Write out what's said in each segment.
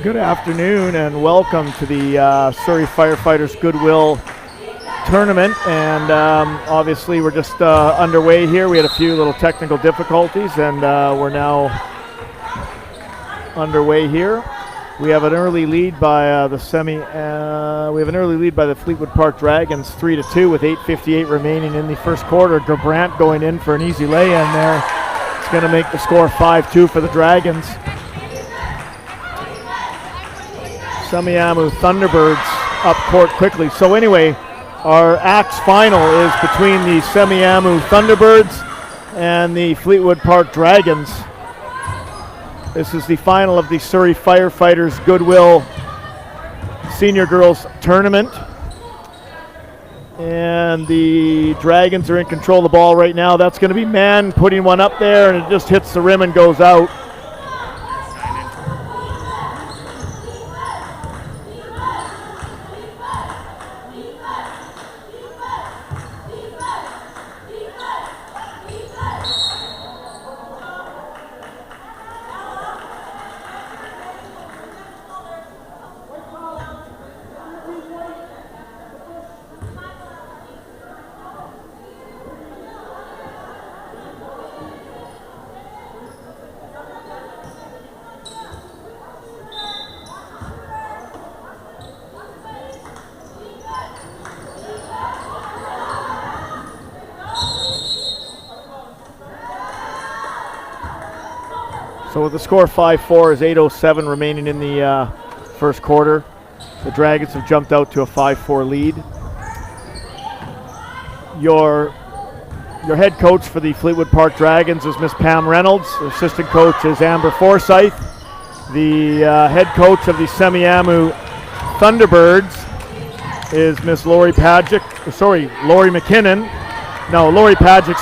Good afternoon and welcome to the Surrey Firefighters Goodwill tournament, and obviously we're just underway here. We had a few little technical difficulties, and we're now underway here. We have an early lead by the Fleetwood Park Dragons, 3-2 with 8:58 remaining in the first quarter. Gerbrandt going in for an easy lay-in there. It's going to make the score 5-2 for the Dragons. Semiahmoo Thunderbirds up court quickly. So anyway, our Axe final is between the Semiahmoo Thunderbirds and the Fleetwood Park Dragons. This is the final of the Surrey Firefighters Goodwill Senior Girls Tournament. And the Dragons are in control of the ball right now. That's going to be Mann putting one up there, and it just hits the rim and goes out. So with the score 5-4 as 8:07 remaining in the first quarter, the Dragons have jumped out to a 5-4 lead. Your head coach for the Fleetwood Park Dragons is Miss Pam Reynolds. The assistant coach is Amber Forsyth. The head coach of the Semiahmoo Thunderbirds is Miss Lori McKinnon. No, Lori Pagic,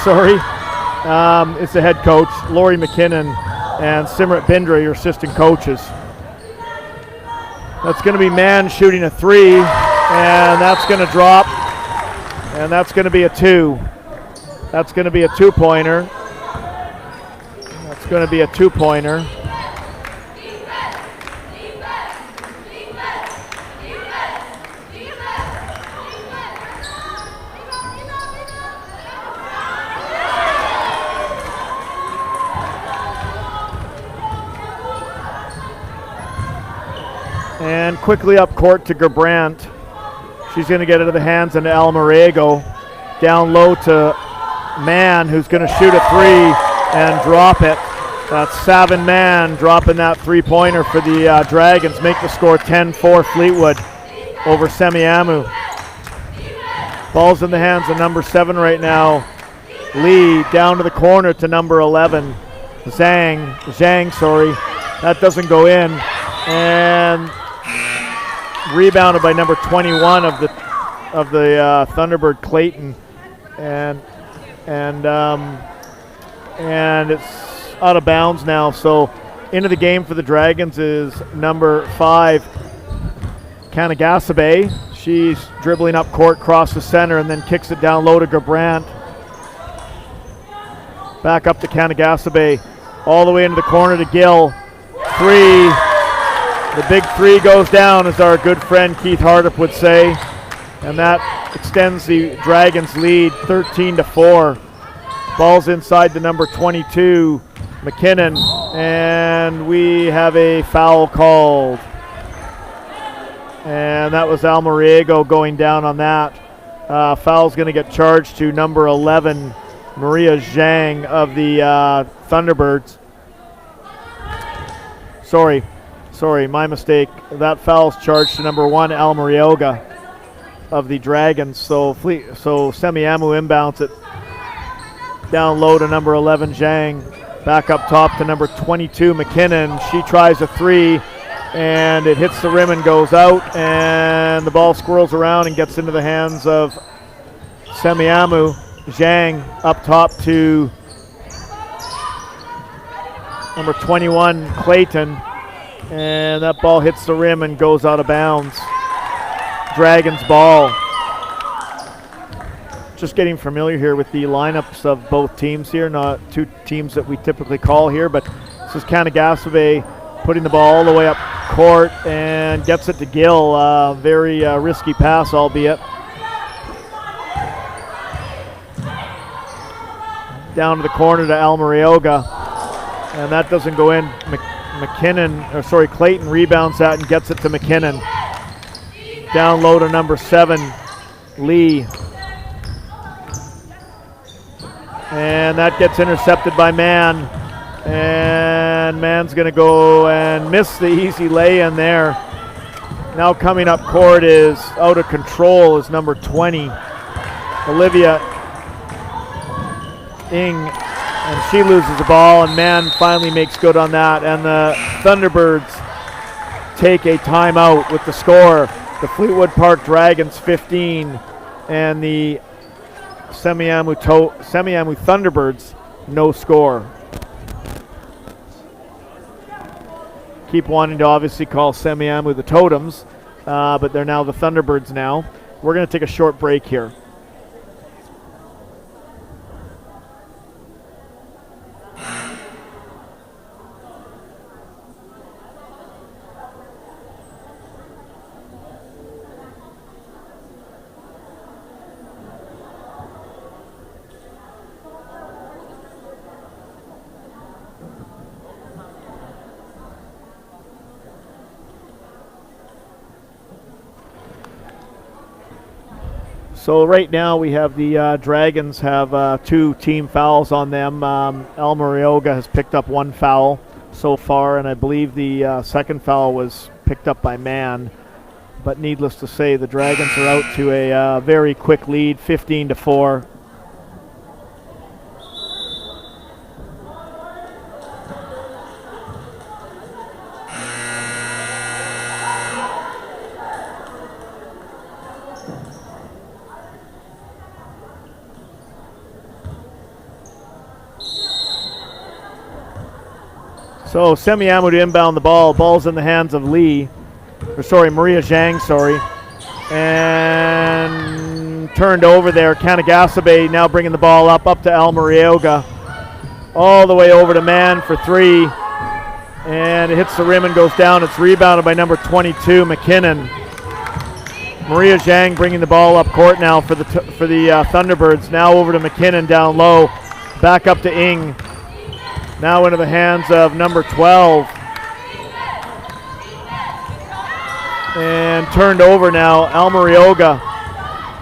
is the head coach. Lori McKinnon and Simrat Bindra, your assistant coaches. That's going to be Mann shooting a three, and that's going to drop, and that's going to be a two. That's going to be a two-pointer. That's going to be a two-pointer. And quickly up court to Gerbrandt. She's going to get it to the hands of Almariego. Down low to Mann, who's going to shoot a three and drop it. That's Savin Mann dropping that three-pointer for the Dragons. Make the score 10-4 Fleetwood over Semiahmoo. Ball's in the hands of number 7 right now. Lee down to the corner to number 11. Zhang, That doesn't go in. And rebounded by number 21 of the Thunderbird, Clayton, and it's out of bounds now. So into the game for the Dragons is number 5, Kanagasabe. She's dribbling up court, across the center, and then kicks it down low to Gerbrandt. Back up to Kanagasabe, all the way into the corner to Gill. Three. The big three goes down, as our good friend Keith Hardup would say, and that extends the Dragons' lead 13-4. Ball's inside the number 22, McKinnon, and we have a foul called. And that was Almariego going down on that. Foul's going to get charged to number 11, Maria Zhang of the Thunderbirds. Sorry, my mistake. That foul's charged to number 1, Almarioga of the Dragons. So Semiahmoo inbounds it down low to number 11, Zhang. Back up top to number 22, McKinnon. She tries a three, and it hits the rim and goes out, and the ball swirls around and gets into the hands of Semiahmoo. Zhang up top to number 21, Clayton. And that ball hits the rim and goes out of bounds. Dragons ball. Just getting familiar here with the lineups of both teams here. Not two teams that we typically call here, but this is Kanagasabe putting the ball all the way up court and gets it to Gill. Very risky pass, albeit. Down to the corner to Almarioga, and that doesn't go in. Clayton rebounds that and gets it to McKinnon. Down low to number 7, Lee. And that gets intercepted by Mann. And Mann's going to go and miss the easy lay in there. Now coming up court is out of control is number 20, Olivia Ing. And she loses the ball, and Mann finally makes good on that. And the Thunderbirds take a timeout with the score. The Fleetwood Park Dragons 15 and the Semiahmoo Thunderbirds no score. Keep wanting to obviously call Semiahmoo the Totems, but they're now the Thunderbirds now. We're going to take a short break here. So right now we have the Dragons have 2 team fouls on them. Almarioga has picked up 1 foul so far, and I believe the second foul was picked up by Mann. But needless to say, the Dragons are out to a very quick lead, 15-4. So Semiahmoo to inbound the ball. Ball's in the hands of Maria Zhang, and turned over there. Kanagasabe now bringing the ball up to Almarioga. All the way over to Mann for 3. And it hits the rim and goes down. It's rebounded by number 22, McKinnon. Maria Zhang bringing the ball up court now for the Thunderbirds. Now over to McKinnon down low. Back up to Ing. Now into the hands of number 12. And turned over now. Almarioga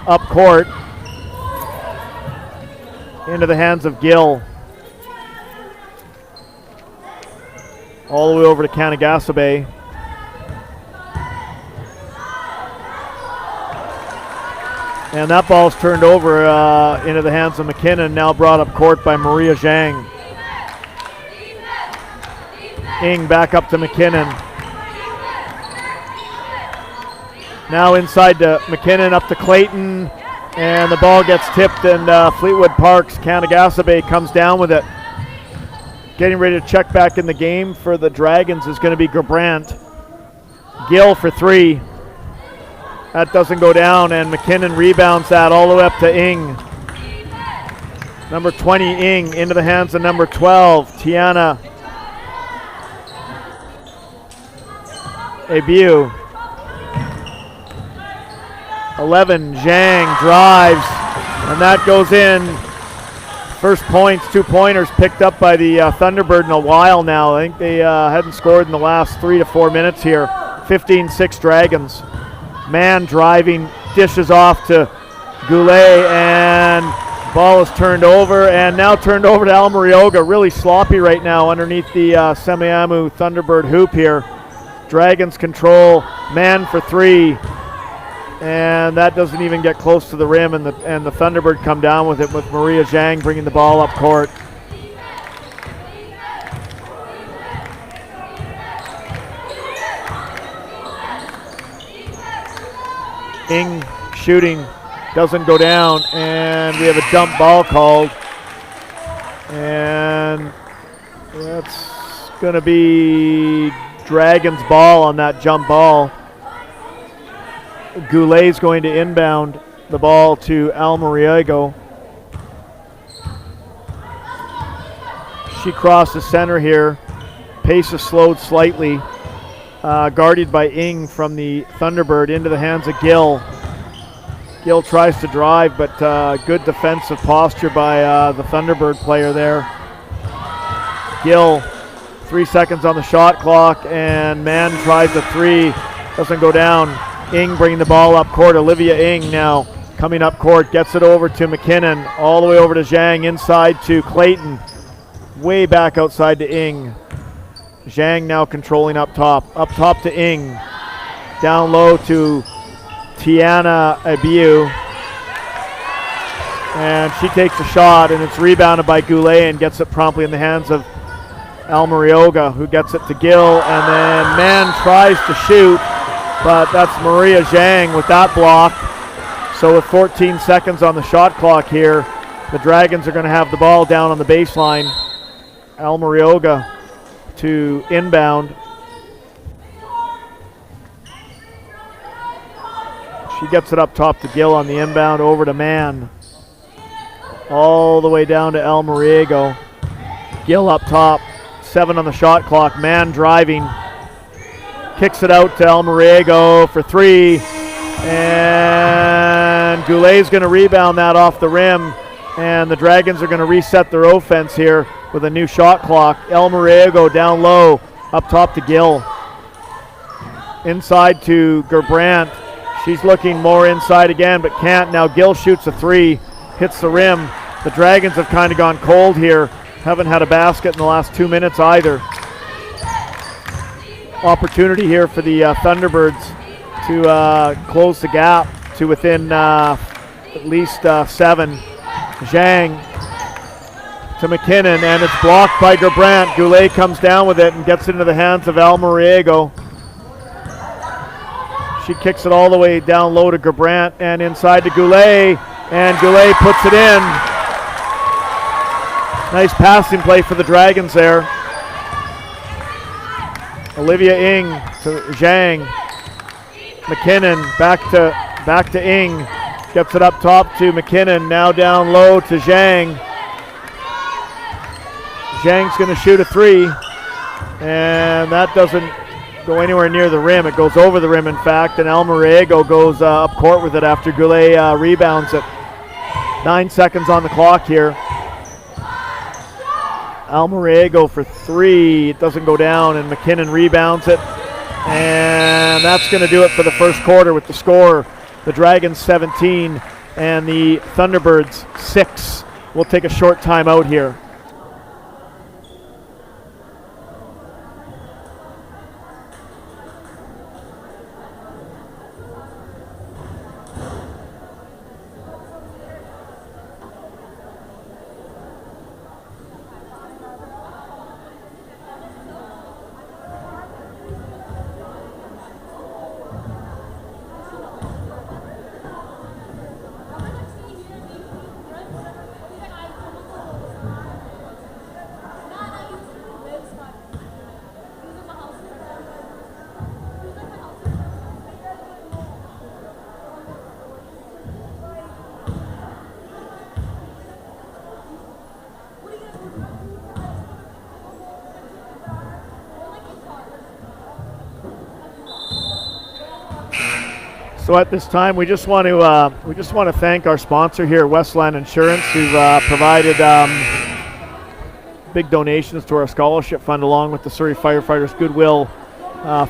up court. Into the hands of Gill. All the way over to Kanagasabe. And that ball's turned over into the hands of McKinnon, now brought up court by Maria Zhang. Ing back up to McKinnon. Now inside to McKinnon, up to Clayton, and the ball gets tipped, and Fleetwood Park's Kanagasabe comes down with it. Getting ready to check back in the game for the Dragons is going to be Gerbrandt. Gill for 3. That doesn't go down, and McKinnon rebounds that all the way up to Ing. Number 20, Ing, into the hands of number 12, Tiana Abiu. 11, Zhang drives, and that goes in. First points, 2-pointers picked up by the Thunderbird in a while now. I think they hadn't scored in the last 3 to 4 minutes here. 15-6 Dragons. Mann driving, dishes off to Goulet, and ball is turned over, and now turned over to Almarioga. Really sloppy right now underneath the Semiahmoo Thunderbird hoop here. Dragons control, Mann for 3, and that doesn't even get close to the rim, and the Thunderbird come down with it, with Maria Zhang bringing the ball up court. Ing shooting, doesn't go down, and we have a dump ball called, and that's going to be Dragons ball on that jump ball. Goulet's going to inbound the ball to Almarioga. She crosses center here. Pace is slowed slightly. guarded by Ing from the Thunderbird into the hands of Gill. Gill tries to drive, but good defensive posture by the Thunderbird player there. Gill, 3 seconds on the shot clock, and Mann tries a three, doesn't go down. Ing bringing the ball up court. Olivia Ing now coming up court, gets it over to McKinnon, all the way over to Zhang, inside to Clayton, way back outside to Ing. Zhang now controlling up top to Ing, down low to Tiana Abiu, and she takes a shot, and it's rebounded by Goulet and gets it promptly in the hands of Almarioga, who gets it to Gill, and then Mann tries to shoot, but that's Maria Zhang with that block. So with 14 seconds on the shot clock here, the Dragons are going to have the ball down on the baseline. Almarioga to inbound. She gets it up top to Gill on the inbound, over to Mann. All the way down to Almariego. Gill up top, 7 on the shot clock. Mann driving, kicks it out to Almariego for 3, and Goulet's going to rebound that off the rim, and the Dragons are going to reset their offense here with a new shot clock. Almariego down low, up top to Gill. Inside to Gerbrandt. She's looking more inside again, but can't. Now Gill shoots a 3, hits the rim. The Dragons have kind of gone cold here. Haven't had a basket in the last 2 minutes either. Opportunity here for the Thunderbirds to close the gap to within at least 7. Zhang to McKinnon, and it's blocked by Gerbrandt. Goulet comes down with it and gets it into the hands of Almariego. She kicks it all the way down low to Gerbrandt and inside to Goulet, and Goulet puts it in. Nice passing play for the Dragons there. Olivia Ing to Zhang. McKinnon back to Ing. Gets it up top to McKinnon. Now down low to Zhang. Zhang's going to shoot a 3, and that doesn't go anywhere near the rim. It goes over the rim, in fact, and Almariego goes up court with it after Goulet rebounds it. 9 seconds on the clock here. Almariego for 3. It doesn't go down, and McKinnon rebounds it. And that's going to do it for the first quarter with the score. The Dragons 17 and the Thunderbirds 6. We'll take a short timeout here. So at this time, we just want to thank our sponsor here, Westland Insurance, who've provided big donations to our scholarship fund, along with the Surrey Firefighters Goodwill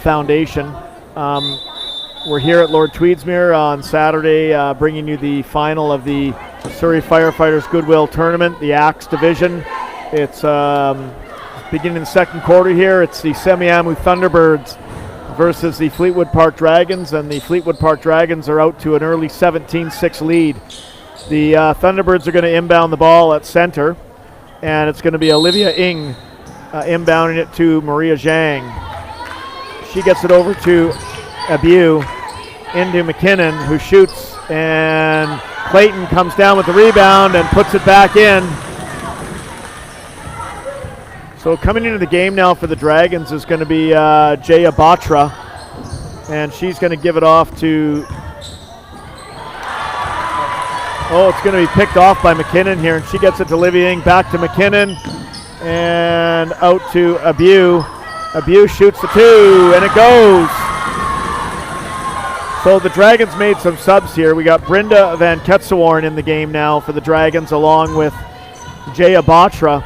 Foundation. We're here at Lord Tweedsmuir on Saturday, bringing you the final of the Surrey Firefighters Goodwill Tournament, the Axe Division. It's beginning the second quarter here. It's the Semiahmoo Thunderbirds versus the Fleetwood Park Dragons, and the Fleetwood Park Dragons are out to an early 17-6 lead. The Thunderbirds are going to inbound the ball at center, and it's going to be Olivia Ing inbounding it to Maria Zhang. She gets it over to Abiu, into McKinnon, who shoots, and Clayton comes down with the rebound and puts it back in. So coming into the game now for the Dragons is going to be Jaya Batra, and she's going to give it off to, it's going to be picked off by McKinnon here, and she gets it to Olivia Ing, back to McKinnon, and out to Abiu, Abuse shoots the 2, and it goes. So the Dragons made some subs here. We got Brynda Van Ketsewarn in the game now for the Dragons, along with Jaya Batra.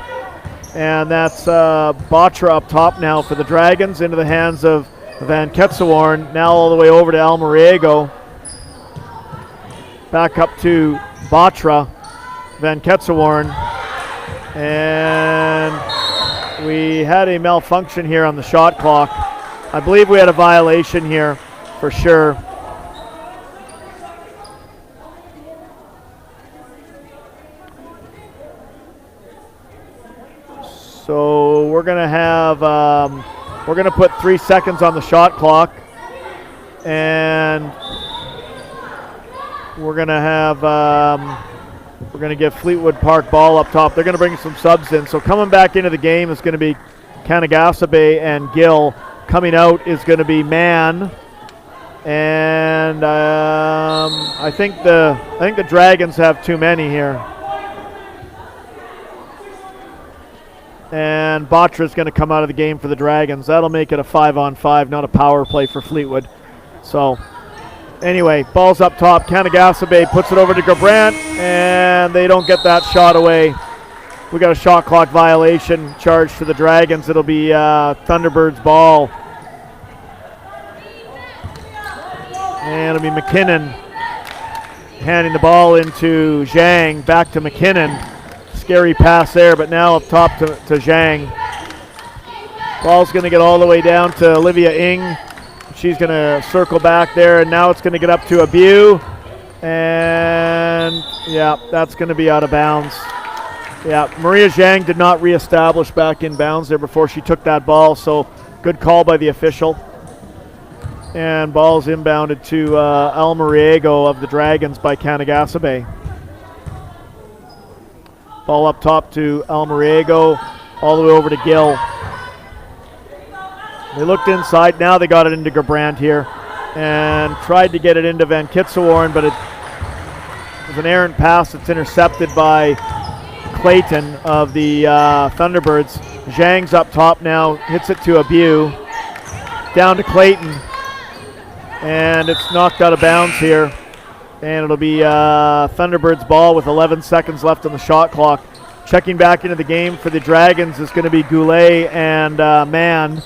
And that's Batra up top now for the Dragons, into the hands of Van Ketsewarn. Now all the way over to Almariego. Back up to Batra, Van Ketsewarn. And we had a malfunction here on the shot clock. I believe we had a violation here for sure. So we're going to have, we're going to put 3 seconds on the shot clock, and we're going to have, we're going to give Fleetwood Park ball up top. They're going to bring some subs in. So coming back into the game is going to be Kanagasabe and Gill. Coming out is going to be Mann, and I think the Dragons have too many here. And Batra's going to come out of the game for the Dragons. That'll make it a 5-on-5, not a power play for Fleetwood. So anyway, ball's up top. Kanagasabe puts it over to Gerbrandt, and they don't get that shot away. We got a shot clock violation charged to the Dragons. It'll be Thunderbirds ball. And it'll be McKinnon handing the ball into Zhang. Back to McKinnon. Scary pass there, but now up top to Zhang. Ball's going to get all the way down to Olivia Ng. She's going to circle back there, and now it's going to get up to Abu. And, yeah, that's going to be out of bounds. Yeah, Maria Zhang did not reestablish back in bounds there before she took that ball, so good call by the official. And ball's inbounded to Almariego of the Dragons by Kanagasabe. Ball up top to Almariego, all the way over to Gill. They looked inside, now they got it into Gerbrandt here, and tried to get it into Van Ketsewarn, but it was an errant pass that's intercepted by Clayton of the Thunderbirds. Zhang's up top now, hits it to Abu, down to Clayton, and it's knocked out of bounds here. And it'll be Thunderbirds ball with 11 seconds left on the shot clock. Checking back into the game for the Dragons is going to be Goulet and Mann.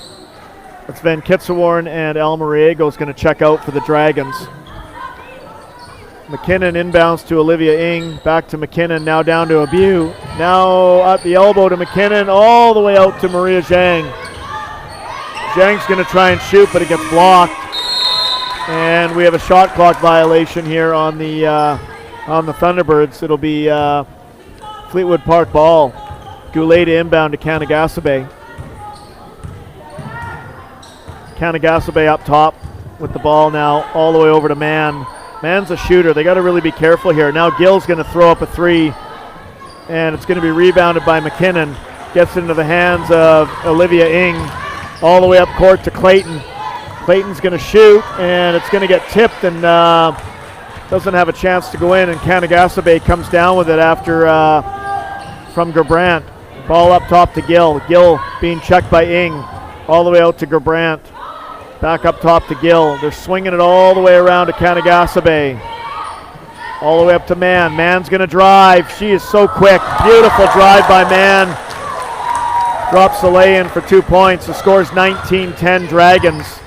That's Van Ketsewarn, and Almariego is going to check out for the Dragons. McKinnon inbounds to Olivia Ng. Back to McKinnon, now down to Abu. Now at the elbow to McKinnon, all the way out to Maria Zhang. Zhang's going to try and shoot, but it gets blocked. And we have a shot clock violation here on the Thunderbirds. It'll be Fleetwood Park ball. Goulet to inbound to Kanagasabe. Kanagasabe up top with the ball now, all the way over to Mann. Mann's a shooter. They got to really be careful here. Now Gill's going to throw up a 3, and it's going to be rebounded by McKinnon. Gets into the hands of Olivia Ng, all the way up court to Clayton. Clayton's going to shoot, and it's going to get tipped, and doesn't have a chance to go in, and Kanagasabe comes down with it after from Gerbrandt. Ball up top to Gill. Gill being checked by Ng, all the way out to Gerbrandt. Back up top to Gill. They're swinging it all the way around to Kanagasabe. All the way up to Mann. Mann's going to drive. She is so quick. Beautiful drive by Mann. Drops the lay-in for 2 points. The score's 19-10 Dragons.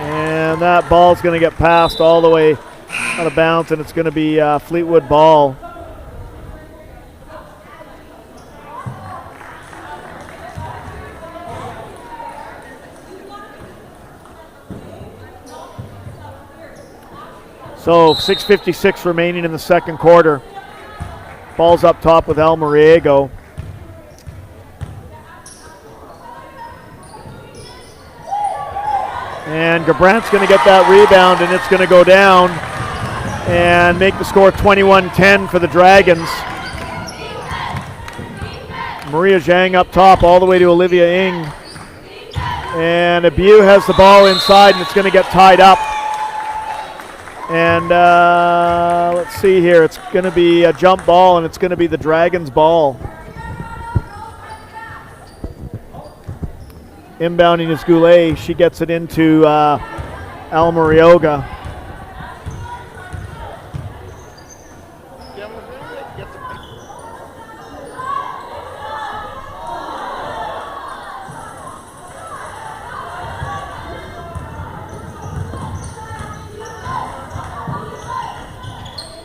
And that ball's going to get passed all the way out of bounds, and it's going to be Fleetwood ball. So 6:56 remaining in the second quarter. Ball's up top with Almariego. And Gerbrandt's going to get that rebound, and it's going to go down and make the score 21-10 for the Dragons. Maria Zhang up top all the way to Olivia Ng. And Abu has the ball inside, and it's going to get tied up. And let's see here. It's going to be a jump ball, and it's going to be the Dragons' ball. Inbounding is Goulet. She gets it into Almarioga.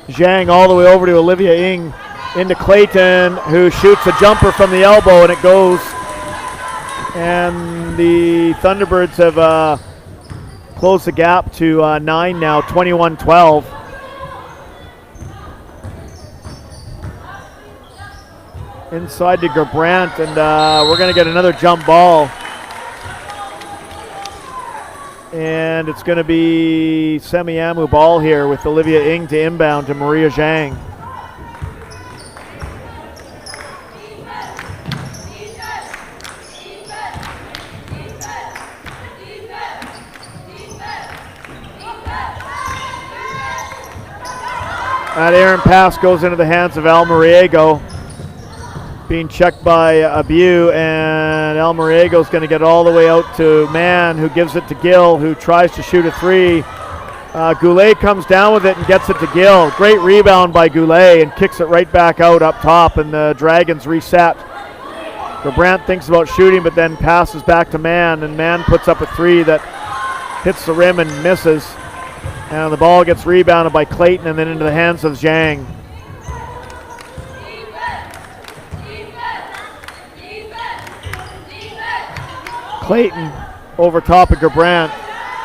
Zhang all the way over to Olivia Ng, into Clayton, who shoots a jumper from the elbow, and it goes. And the Thunderbirds have closed the gap to 9 now, 21-12. Inside to Gerbrandt, and we're going to get another jump ball. And it's going to be Semiahmoo ball here with Olivia Ng to inbound to Maria Zhang. That errant pass goes into the hands of Almariego, being checked by Abu, and Almariego is going to get all the way out to Mann, who gives it to Gill, who tries to shoot a three. Goulet comes down with it and gets it to Gill. Great rebound by Goulet, and kicks it right back out up top, and the Dragons reset. Gerbrandt thinks about shooting, but then passes back to Mann, and Mann puts up a three that hits the rim and misses. And the ball gets rebounded by Clayton and then into the hands of Zhang. Clayton over top of Gerbrandt,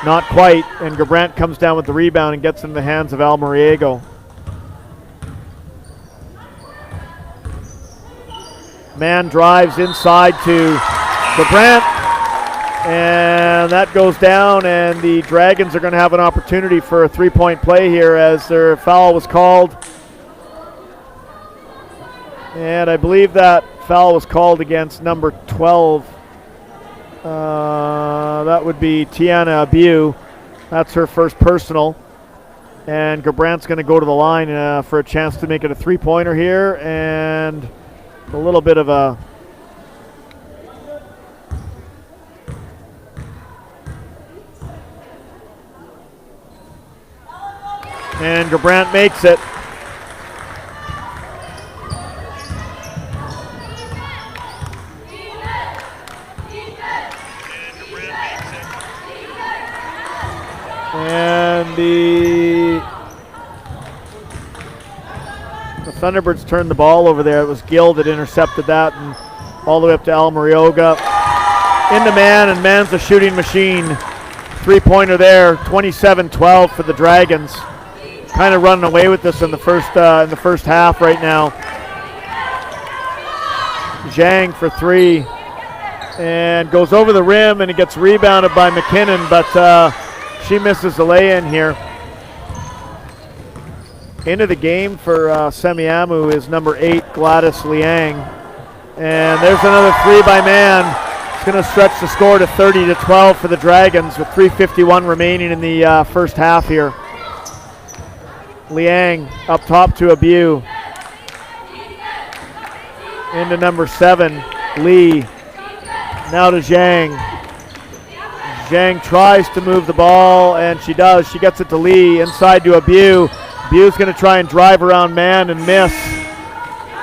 not quite, and Gerbrandt comes down with the rebound and gets in the hands of Almariego. Mann drives inside to Gerbrandt, and that goes down, and the Dragons are going to have an opportunity for a three-point play here as their foul was called. And I believe that foul was called against number 12. That would be Tiana Abu. That's her first personal. And Gerbrandt's going to go to the line for a chance to make it a three-pointer here, and a little bit of a and Gerbrandt makes it. And the Thunderbirds turned the ball over there. It was Gill that intercepted that, and all the way up to Almarioga. Into Mann, and Mann's a shooting machine. Three-pointer there, 27-12 for the Dragons. Kind of running away with this in the first half right now. Zhang for three, and goes over the rim, and it gets rebounded by McKinnon, but she misses the lay-in here. Into the game for Semiahmoo is number 8, Gladys Liang, and there's another three by Mann. It's going to stretch the score to 30-12 for the Dragons with 3:51 remaining in the first half here. Liang up top to Abu. Into number 7, Lee. Now to Zhang. Zhang tries to move the ball, and she does. She gets it to Lee, inside to Abu. Abu's going to try and drive around Mann and miss.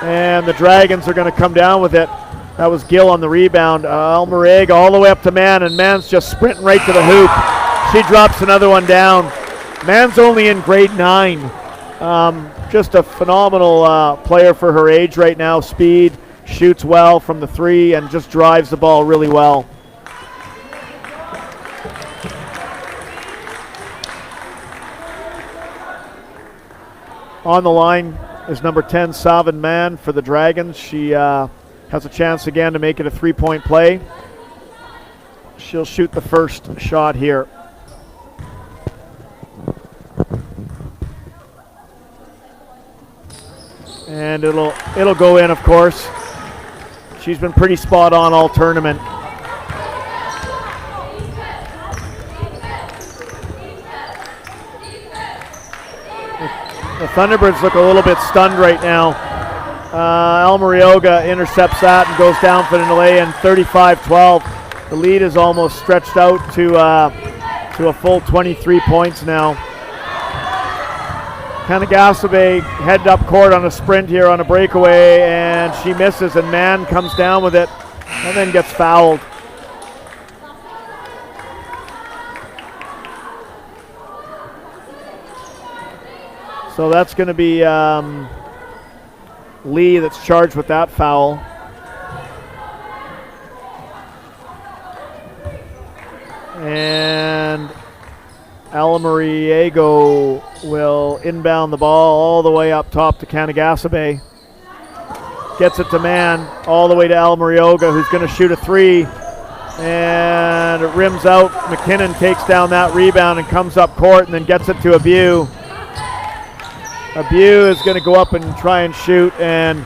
And the Dragons are going to come down with it. That was Gill on the rebound. Almarega all the way up to Mann, and Mann's just sprinting right to the hoop. She drops another one down. Mann's only in grade 9. Just a phenomenal player for her age right now. Speed, shoots well from the three, and just drives the ball really well. On the line is number 10, Savin Mann for the Dragons. She has a chance again to make it a three-point play. She'll shoot the first shot here. And it'll go in, of course. She's been pretty spot on all tournament. Thunderbirds look a little bit stunned right now. Almarioga intercepts that and goes down for the delay, and 35-12. The lead is almost stretched out to a full 23 points now. Kanagasabe headed up court on a sprint here on a breakaway, and she misses, and Mann comes down with it and then gets fouled. So that's going to be Lee that's charged with that foul. And Alamariego will inbound the ball all the way up top to Kanagasabe. Gets it to Mann, all the way to Almarioga, who's going to shoot a three. And it rims out. McKinnon takes down that rebound and comes up court and then gets it to Abu. Abu is going to go up and try and shoot, and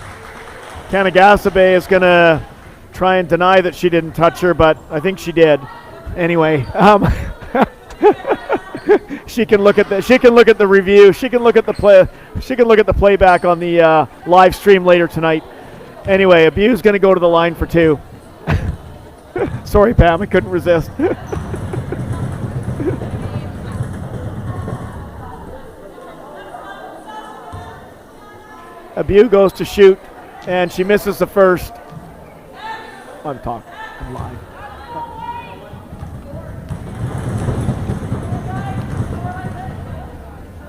Kanagasabe is going to try and deny that she didn't touch her, but I think she did. Anyway, she can look at the review. She can look at the play. She can look at the playback on the live stream later tonight. Anyway, Abu's going to go to the line for two. Sorry, Pam, I couldn't resist. Abu goes to shoot, and she misses the first. I'm talking. I'm live.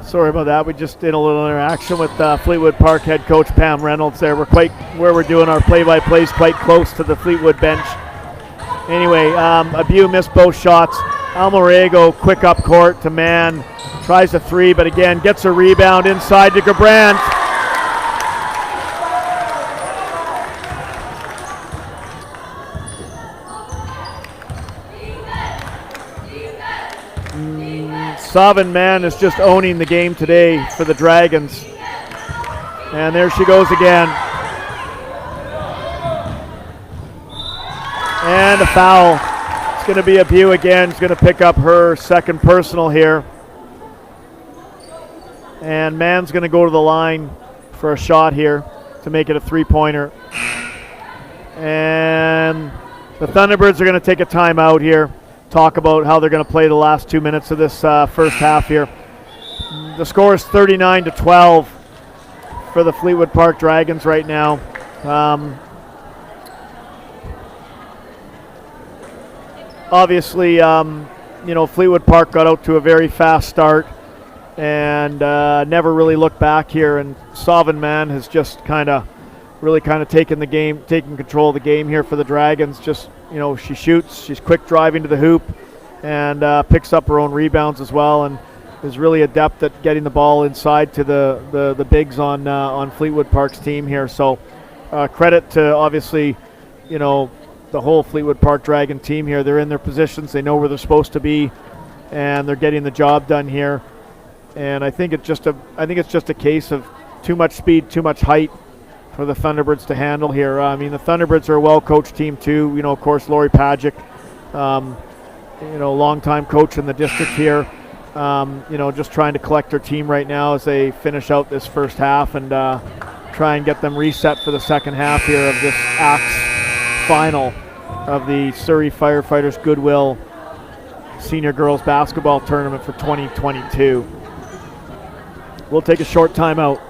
Sorry about that. We just did a little interaction with Fleetwood Park head coach Pam Reynolds there. Where we're doing our play-by-plays quite close to the Fleetwood bench. Anyway, Abu missed both shots. Almarego quick up court to Mann. Tries a three, but again gets a rebound inside to Gerbrandt. Savin Mann is just owning the game today for the Dragons. And there she goes again. And a foul. It's going to be Abu again. She's going to pick up her second personal here. And Mann's going to go to the line for a shot here to make it a three-pointer. And the Thunderbirds are going to take a timeout here. Talk about how they're going to play the last 2 minutes of this first half here. The score is 39-12 for the Fleetwood Park Dragons right now. Obviously, Fleetwood Park got out to a very fast start and never really looked back here. And Savin Mann has just really taken control of the game here for the Dragons. She shoots, she's quick driving to the hoop, and picks up her own rebounds as well, and is really adept at getting the ball inside to the bigs on Fleetwood Park's team here. So credit to obviously, the whole Fleetwood Park Dragon team here. They're in their positions, they know where they're supposed to be, and they're getting the job done here. And I think it's just a case of too much speed, too much height for the Thunderbirds to handle here. The Thunderbirds are a well-coached team too. Of course, Lori Pagic, long-time coach in the district here. Just trying to collect their team right now as they finish out this first half and try and get them reset for the second half here of this ACTS final of the Surrey Firefighters Goodwill Senior Girls Basketball Tournament for 2022. We'll take a short timeout.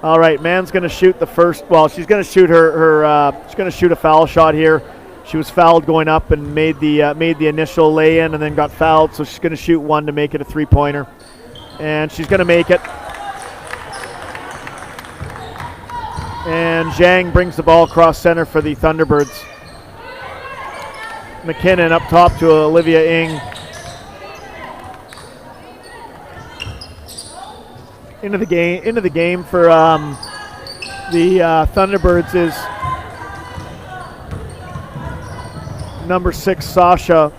All right, Mann's going to shoot the first. Well, she's going to shoot she's going to shoot a foul shot here. She was fouled going up and made the initial lay-in and then got fouled. So she's going to shoot one to make it a three-pointer, and she's going to make it. And Zhang brings the ball across center for the Thunderbirds. McKinnon up top to Olivia Ng. Into the game for the Thunderbirds is number 6 Sasha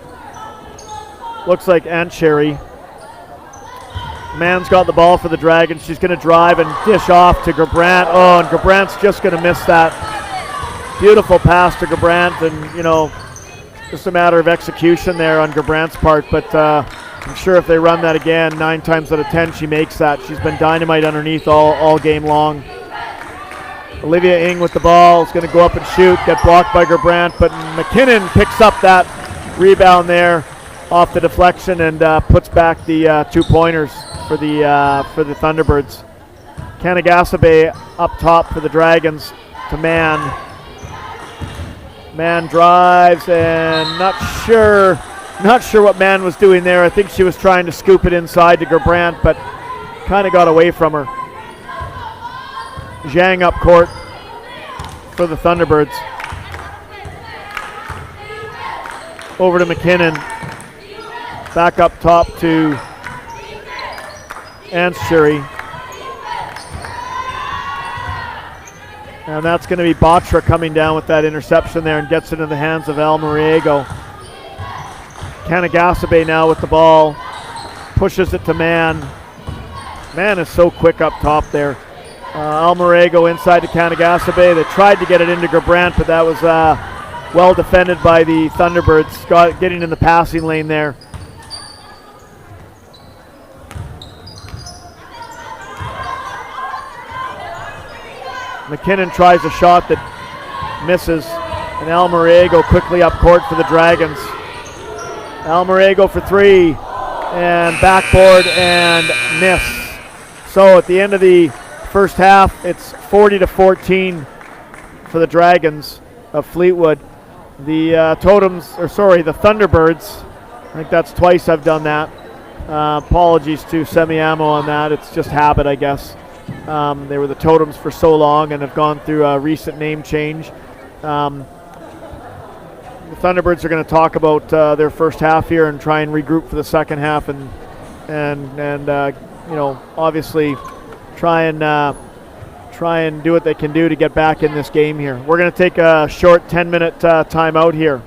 looks like Cherry. Mann's got the ball for the Dragons. She's going to drive and dish off to Gerbrandt. Oh, and Gerbrandt's just going to miss that. Beautiful pass to Gerbrandt, and, you know, just a matter of execution there on Gerbrandt's part. But I'm sure if they run that again, 9 times out of 10, she makes that. She's been dynamite underneath all game long. Olivia Ing with the ball is going to go up and shoot, get blocked by Gerbrandt, but McKinnon picks up that rebound there off the deflection and puts back the 2-pointers for the Thunderbirds. Kanagasabe up top for the Dragons to Mann. Mann drives and not sure what Mann was doing there. I think she was trying to scoop it inside to Gerbrandt, but kind of got away from her. Zhang up court for the Thunderbirds. Over to McKinnon. Back up top to Anschuri. And that's going to be Batra coming down with that interception there and gets it in the hands of Al Moriego. Kanagasabe now with the ball. Pushes it to Mann. Mann is so quick up top there. Al Moriego inside to Kanagasabe. They tried to get it into Gerbrandt, but that was well defended by the Thunderbirds, getting in the passing lane there. McKinnon tries a shot that misses, and Al Moriego quickly up court for the Dragons. Al Moriego for 3, and backboard and miss. So at the end of the first half, it's 40-14 for the Dragons of Fleetwood. The the Thunderbirds, I think that's twice I've done that. Apologies to Semiahmoo on that. It's just habit, I guess. They were the Totems for so long and have gone through a recent name change. The Thunderbirds are going to talk about their first half here and try and regroup for the second half, and you know, obviously try and do what they can do to get back in this game here. We're going to take a short 10-minute timeout here.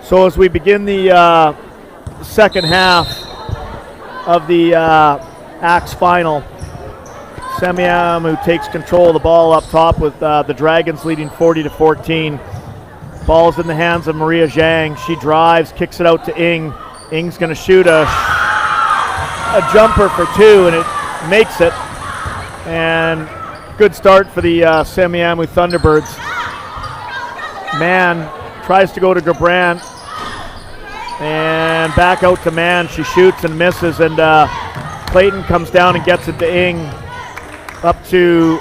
So as we begin the second half of the Axe final, Semiahmoo takes control of the ball up top with the Dragons leading 40-14. Ball's in the hands of Maria Zhang. She drives, kicks it out to Ing. Ing's going to shoot a jumper for two, and it makes it. And good start for the Semiahmoo Thunderbirds. Mann tries to go to Gerbrandt, and back out to Mann. She shoots and misses, and Clayton comes down and gets it to Ing. Up to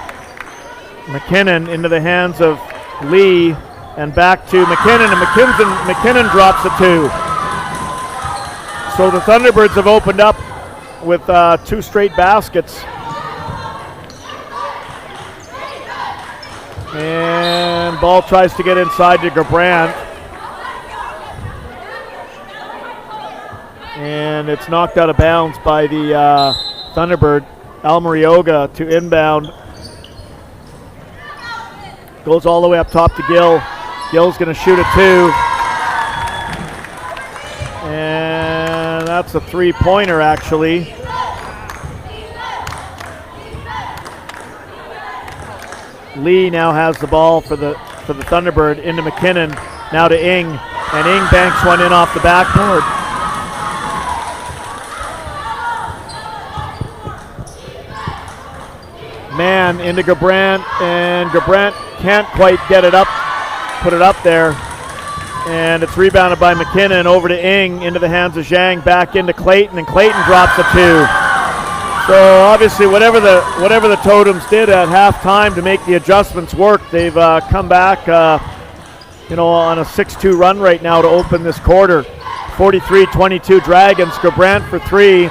McKinnon, into the hands of Lee, and back to McKinnon, and McKinnon drops a two. So the Thunderbirds have opened up with two straight baskets. And ball tries to get inside to Gerbrandt. And it's knocked out of bounds by the Thunderbird. Almarioga to inbound. Goes all the way up top to Gill. Gill's going to shoot a two. And that's a three-pointer, actually. Lee now has the ball for the Thunderbird, into McKinnon, now to Ing, and Ing banks one in off the backboard. Mann into Gerbrandt, and Gerbrandt can't quite get it up, put it up there, and it's rebounded by McKinnon over to Ing, into the hands of Zhang, back into Clayton, and Clayton drops a two. So obviously whatever the Totems did at halftime to make the adjustments work, they've come back on a 6-2 run right now to open this quarter. 43-22 Dragons. Gerbrandt for three.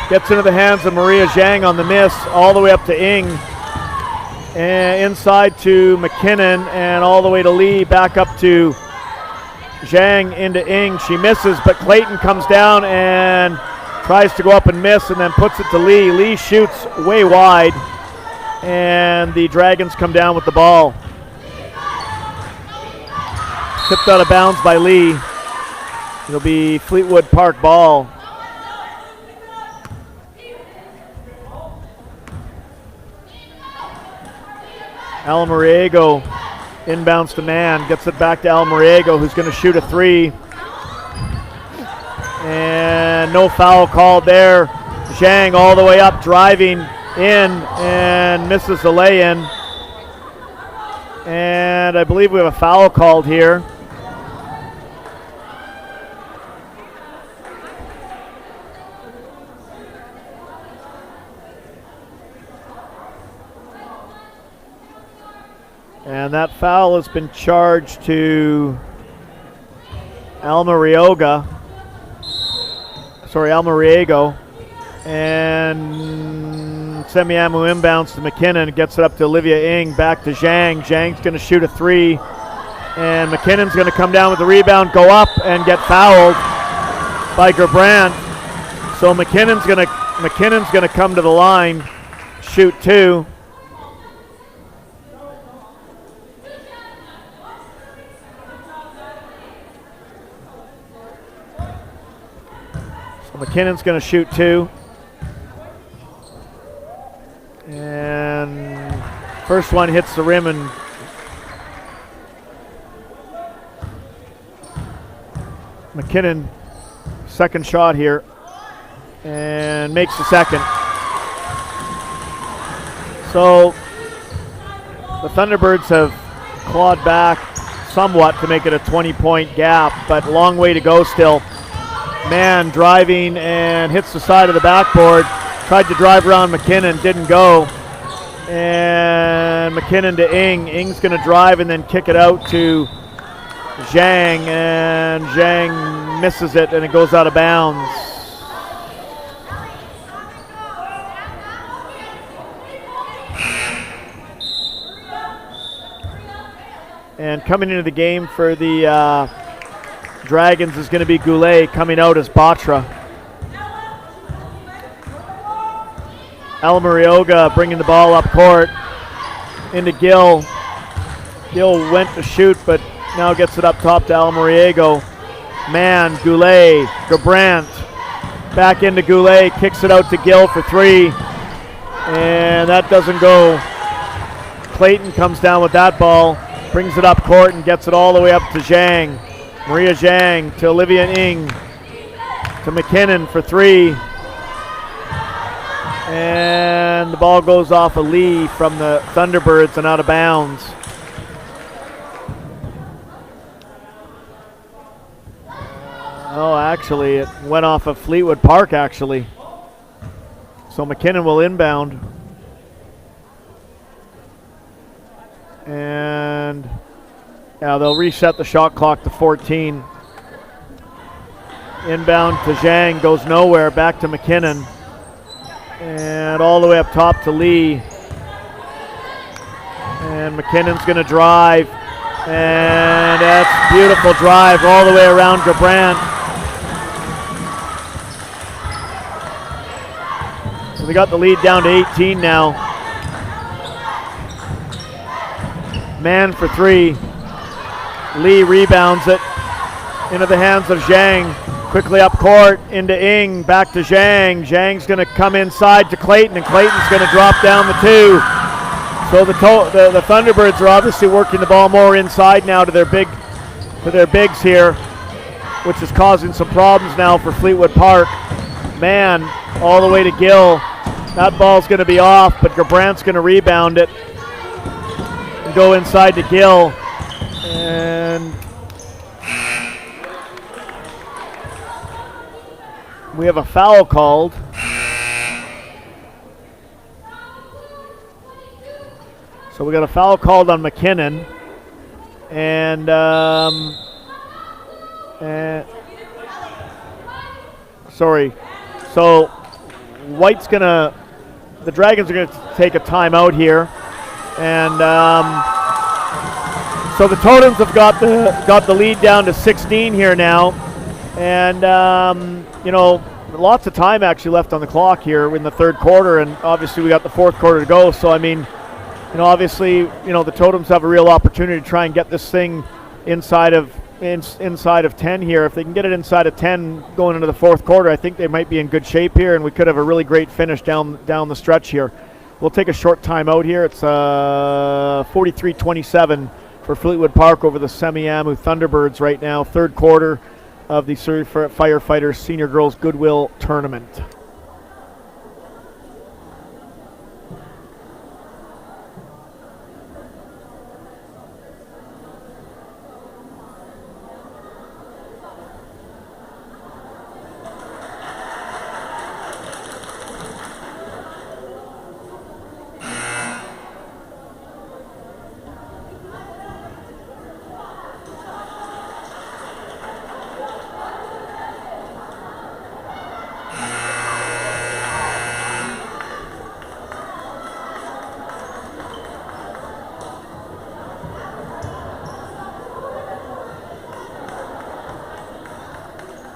Gets into the hands of Maria Zhang on the miss, all the way up to Ing. And inside to McKinnon, and all the way to Lee, back up to Zhang, into Ing. She misses, but Clayton comes down and tries to go up and miss, and then puts it to Lee. Lee shoots way wide, and the Dragons come down with the ball. Tipped out of bounds by Lee. It'll be Fleetwood Park ball. Almariego inbounds to Mann, gets it back to Almariego, who's going to shoot a three. And no foul called there. Zhang all the way up, driving in, and misses the lay-in. And I believe we have a foul called here. And that foul has been charged to Almariego, and Semiahmoo inbounds to McKinnon, gets it up to Olivia Ing, back to Zhang. Zhang's going to shoot a three, and McKinnon's going to come down with the rebound, go up, and get fouled by Gerbrandt. So McKinnon's going to come to the line, shoot two. McKinnon's going to shoot two. And first one hits the rim, and McKinnon, second shot here, and makes the second. So the Thunderbirds have clawed back somewhat to make it a 20-point gap, but a long way to go still. Mann driving and hits the side of the backboard. Tried to drive around McKinnon, didn't go. And McKinnon to Ing. Ing's going to drive and then kick it out to Zhang, and Zhang misses it, and it goes out of bounds. And coming into the game for the Dragons is going to be Goulet, coming out as Batra. Almarioga bringing the ball up court into Gill. Gill went to shoot, but now gets it up top to Almariego. Man, Goulet, Gerbrandt. Back into Goulet, kicks it out to Gill for three. And that doesn't go. Clayton comes down with that ball, brings it up court and gets it all the way up to Zhang. Maria Zhang to Olivia Ng. To McKinnon for three. And the ball goes off of Lee from the Thunderbirds and out of bounds. Oh, actually, it went off of Fleetwood Park, actually. So McKinnon will inbound. And yeah, they'll reset the shot clock to 14. Inbound to Zhang, goes nowhere, back to McKinnon. And all the way up top to Lee. And McKinnon's gonna drive. And that's beautiful drive all the way around Gerbrandt. So they got the lead down to 18 now. Man for three. Lee rebounds it into the hands of Zhang. Quickly up court into Ng, back to Zhang. Zhang's going to come inside to Clayton, and Clayton's going to drop down the two. So the Thunderbirds are obviously working the ball more inside now to their bigs here, which is causing some problems now for Fleetwood Park. Man, all the way to Gill. That ball's going to be off, but Gerbrandt's going to rebound it and go inside to Gill. And we have a foul called. So we got a foul called on McKinnon. And sorry. So the Dragons are gonna take a timeout here. And so the Totems have got the lead down to 16 here now. And lots of time actually left on the clock here in the third quarter, and obviously we got the fourth quarter to go. So I mean, obviously, the Totems have a real opportunity to try and get this thing inside of 10 here. If they can get it inside of 10 going into the fourth quarter, I think they might be in good shape here, and we could have a really great finish down the stretch here. We'll take a short timeout here. It's 43-27 for Fleetwood Park over the Semiahmoo Thunderbirds right now, third quarter of the Surrey Firefighters Senior Girls Goodwill Tournament.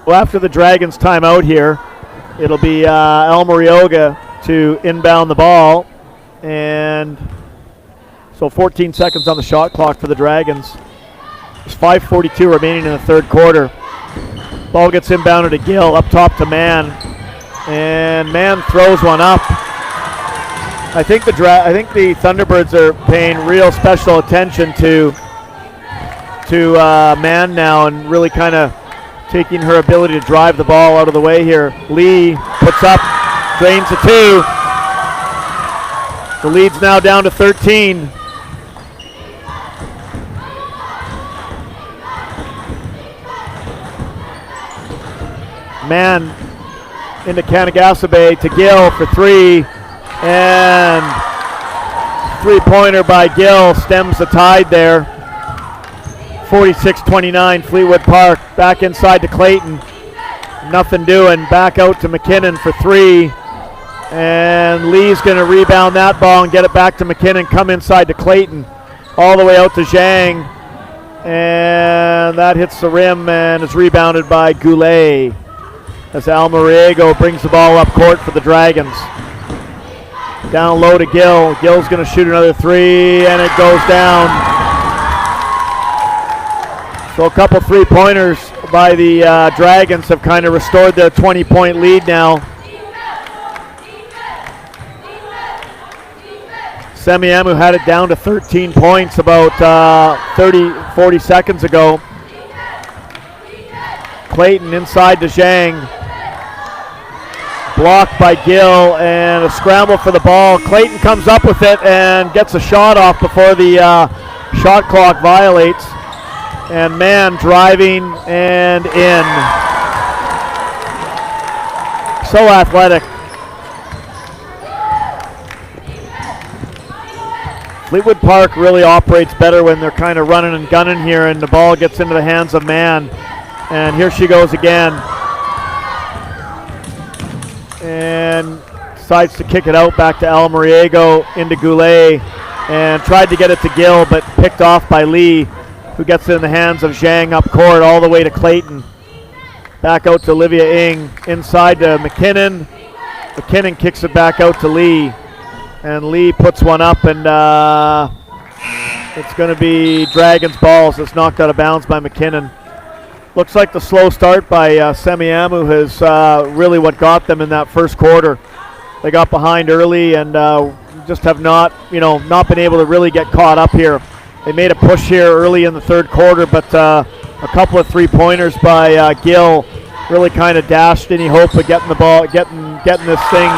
Well, after the Dragons timeout here, it'll be Elmer Yoga to inbound the ball. And so 14 seconds on the shot clock for the Dragons. There's 5:42 remaining in the third quarter. Ball gets inbounded to Gill, up top to Man. And Man throws one up. I think the Thunderbirds are paying real special attention to Man now, and really kind of taking her ability to drive the ball out of the way here. Lee puts up, drains the two. The lead's now down to 13. Man into Kanagasabe to Gill for three. And three-pointer by Gill stems the tide there. 46-29, Fleetwood Park. Back inside to Clayton. Nothing doing. Back out to McKinnon for three. And Lee's going to rebound that ball and get it back to McKinnon. Come inside to Clayton. All the way out to Zhang. And that hits the rim and is rebounded by Goulet. As Almariego brings the ball up court for the Dragons. Down low to Gill. Gill's going to shoot another three, and it goes down. So a couple three-pointers by the Dragons have kind of restored their 20-point lead now. Semiahmoo had it down to 13 points about 40 seconds ago. Clayton inside to Zhang. Blocked by Gill and a scramble for the ball. Clayton comes up with it and gets a shot off before the shot clock violates. And Mann driving and in. So athletic. Fleetwood Park really operates better when they're kind of running and gunning here and the ball gets into the hands of Mann. And here she goes again. And decides to kick it out back to Al Moriego into Goulet and tried to get it to Gill but picked off by Lee, who gets it in the hands of Zhang up court all the way to Clayton. Back out to Olivia Ng, inside to McKinnon. McKinnon kicks it back out to Lee. And Lee puts one up and it's going to be Dragons balls. It's knocked out of bounds by McKinnon. Looks like the slow start by Semiahmoo is really what got them in that first quarter. They got behind early and just have not been able to really get caught up here. They made a push here early in the third quarter, but a couple of three-pointers by Gill really kind of dashed any hope of getting the ball, getting this thing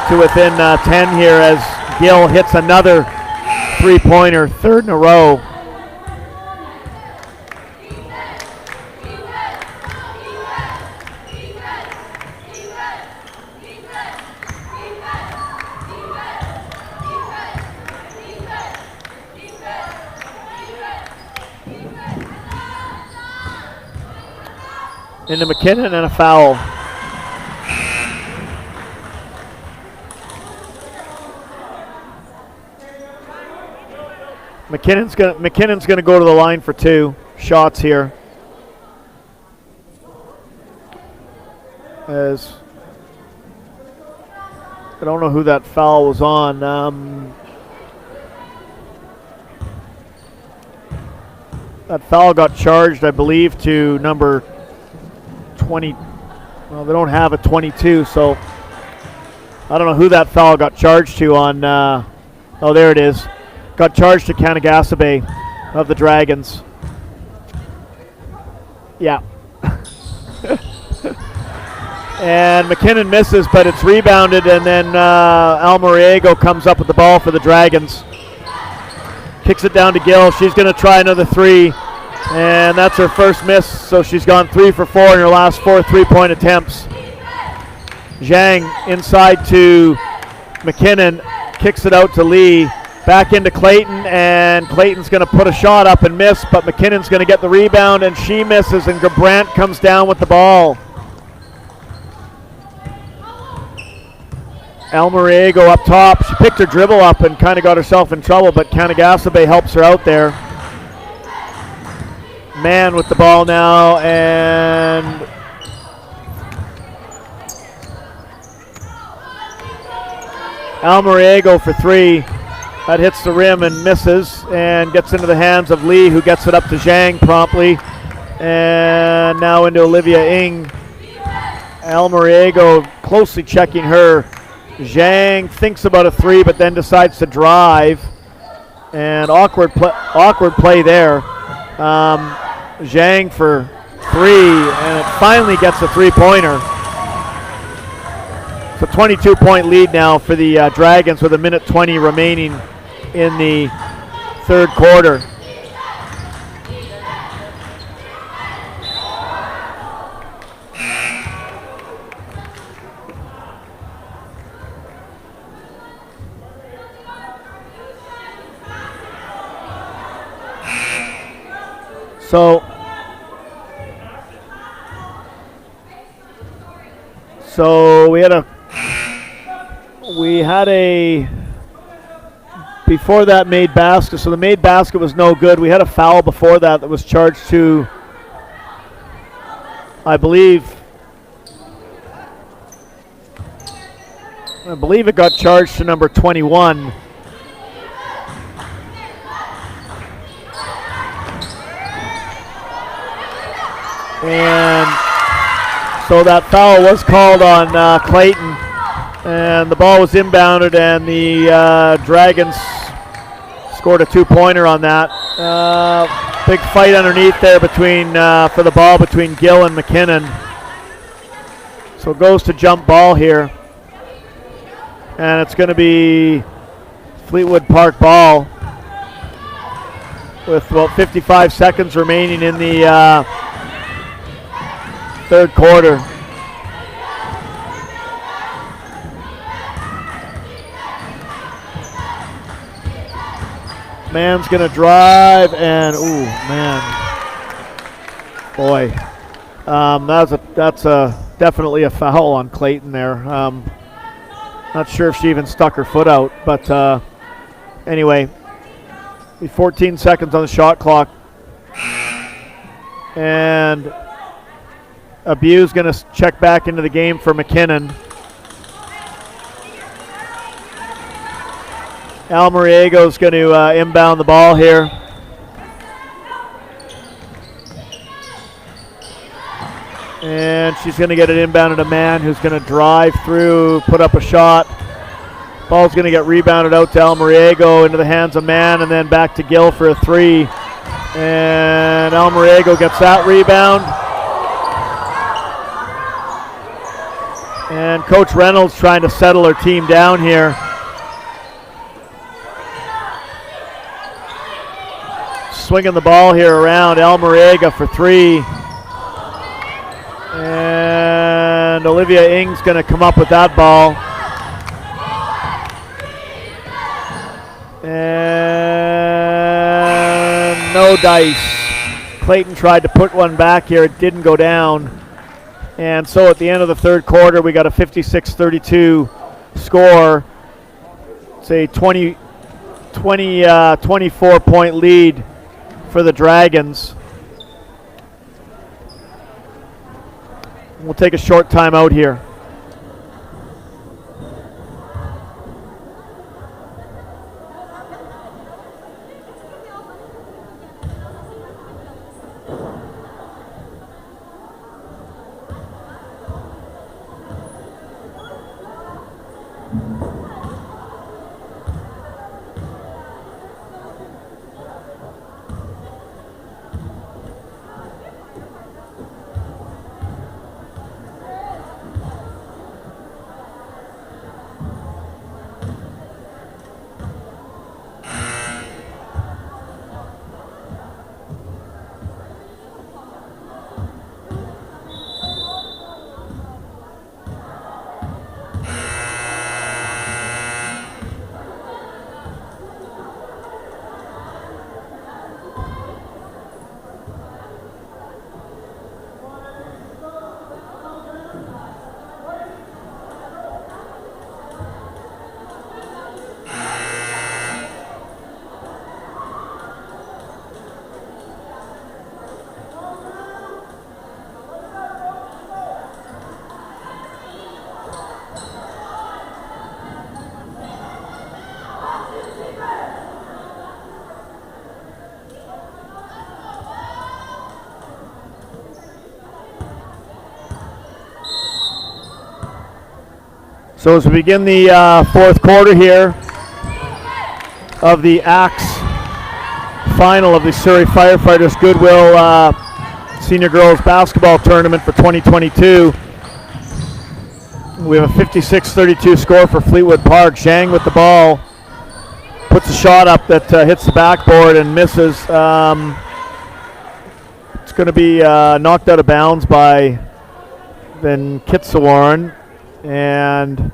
to within 10 here as Gill hits another three-pointer, third in a row. Into McKinnon and a foul. McKinnon's gonna go to the line for 2 shots here. As I don't know who that foul was on. That foul got charged, I believe, to number 20. Well, they don't have a 22, so I don't know who that foul got charged to on. Oh, there it is. Got charged to Kanagasabe of the Dragons. Yeah. And McKinnon misses, but it's rebounded, and then Al Moriego comes up with the ball for the Dragons. Kicks it down to Gill. She's going to try another 3, and that's her first miss, so she's gone 3 for 4 in her last 4 3-point attempts. Zhang inside to McKinnon, kicks it out to Lee. Back into Clayton, and Clayton's going to put a shot up and miss, but McKinnon's going to get the rebound, and she misses, and Brandt comes down with the ball. Al Moriego up top. She picked her dribble up and kind of got herself in trouble, but Kanagasabe helps her out there. Mann with the ball now, and Al Moriego for 3. That hits the rim and misses and gets into the hands of Lee, who gets it up to Zhang promptly. And now into Olivia Ng. Al Moriego closely checking her. Zhang thinks about a 3, but then decides to drive. And awkward play there. Zhang for 3, and it finally gets a 3-pointer. It's a 22-point lead now for the Dragons with 1:20 remaining in the third quarter. So we had a before that made basket. So the made basket was no good. We had a foul before that was charged to, I believe it got charged to number 21. And so that foul was called on Clayton. And the ball was inbounded, and the Dragons scored a 2-pointer on that. Big fight underneath there between for the ball between Gill and McKinnon. So it goes to jump ball here. And it's going to be Fleetwood Park ball with about 55 seconds remaining in the third quarter. Man's going to drive, and ooh, man, boy, that's definitely a foul on Clayton there. Not sure if she even stuck her foot out, but anyway, 14 seconds on the shot clock, and Abue's going to check back into the game for McKinnon. Almariego's going to inbound the ball here. And she's going to get it inbounded to Mann, who's going to drive through, put up a shot. Ball's going to get rebounded out to Almariego into the hands of Mann, and then back to Gill for a three. And Almariego gets that rebound. And Coach Reynolds trying to settle her team down here. Swinging the ball here around. Almariega for three. And Olivia Ing's going to come up with that ball. And no dice. Clayton tried to put one back here. It didn't go down. And so at the end of the third quarter, we got a 56-32 score. It's a 24-point lead for the Dragons. We'll take a short timeout here. So as we begin the fourth quarter here of the Axe final of the Surrey Firefighters Goodwill Senior Girls Basketball Tournament for 2022, we have a 56-32 score for Fleetwood Park. Zhang with the ball, puts a shot up that hits the backboard and misses. It's going to be knocked out of bounds by Van Kitsawarn. And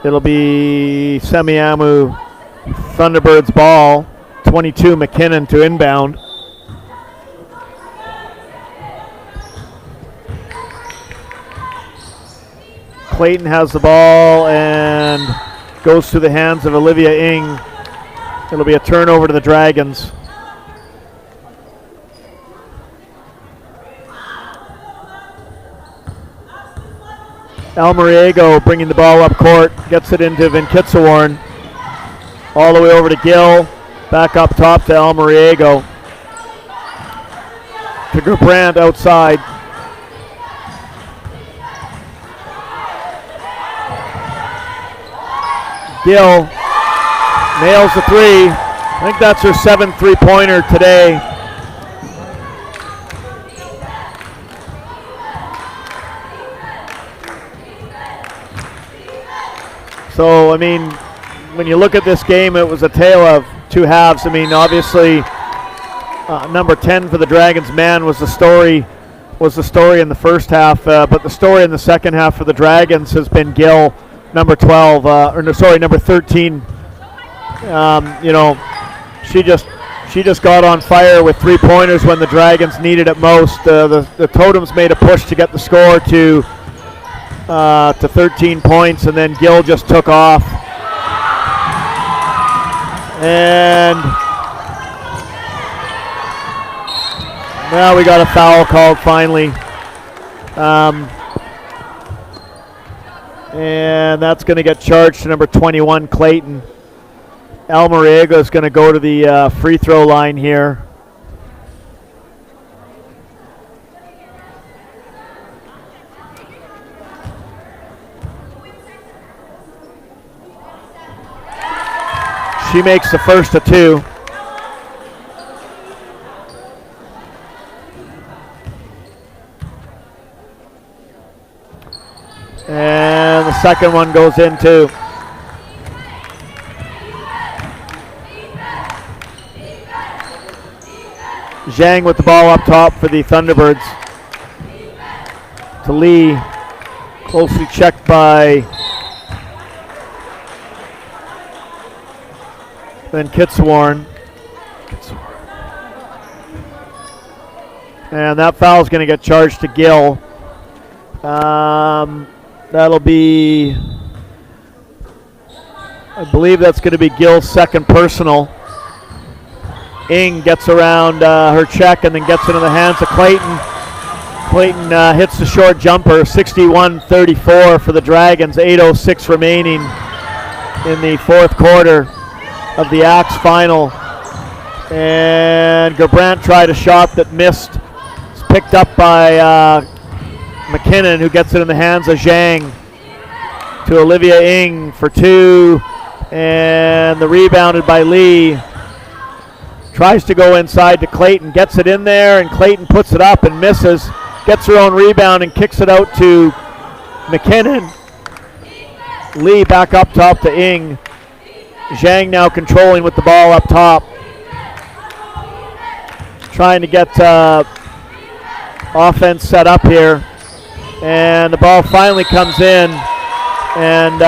it'll be Semiahmoo Thunderbirds ball, 22 McKinnon to inbound. Clayton has the ball and goes to the hands of Olivia Ing. It'll be a turnover to the Dragons. Almariego bringing the ball up court, gets it into Van Kitsawarn. All the way over to Gill, back up top to Almariego. To Gerbrandt outside. Gill nails the three. I think that's her 7th three-pointer today. So, I mean, when you look at this game, it was a tale of two halves. I mean, obviously, number 10 for the Dragons, man, was the story in the first half. But the story in the second half for the Dragons has been Gill, number 12, number 13. You know, she just got on fire with three-pointers when the Dragons needed it most. The Totems made a push to get the score to 13 points, and then Gill just took off. And now we got a foul called finally. And that's going to get charged to number 21, Clayton. Almariega is going to go to the free throw line here. She makes the first of two. And the second one goes in too. Zhang with the ball up top for the Thunderbirds. To Lee, closely checked by Then Kitsawarn. And that foul is going to get charged to Gill. That'll be, I believe that's going to be Gill's second personal. Ing gets around her check and then gets into the hands of Clayton. Clayton hits the short jumper, 61-34 for the Dragons, 8:06 remaining in the fourth quarter of the Axe final. And Gerbrandt tried a shot that missed. It's picked up by McKinnon, who gets it in the hands of Zhang to Olivia Ing for two. And the rebounded by Lee. Tries to go inside to Clayton, gets it in there, and Clayton puts it up and misses. Gets her own rebound and kicks it out to McKinnon. Lee back up top to Ing. Zhang now controlling with the ball up top. Trying to get offense set up here. And the ball finally comes in. And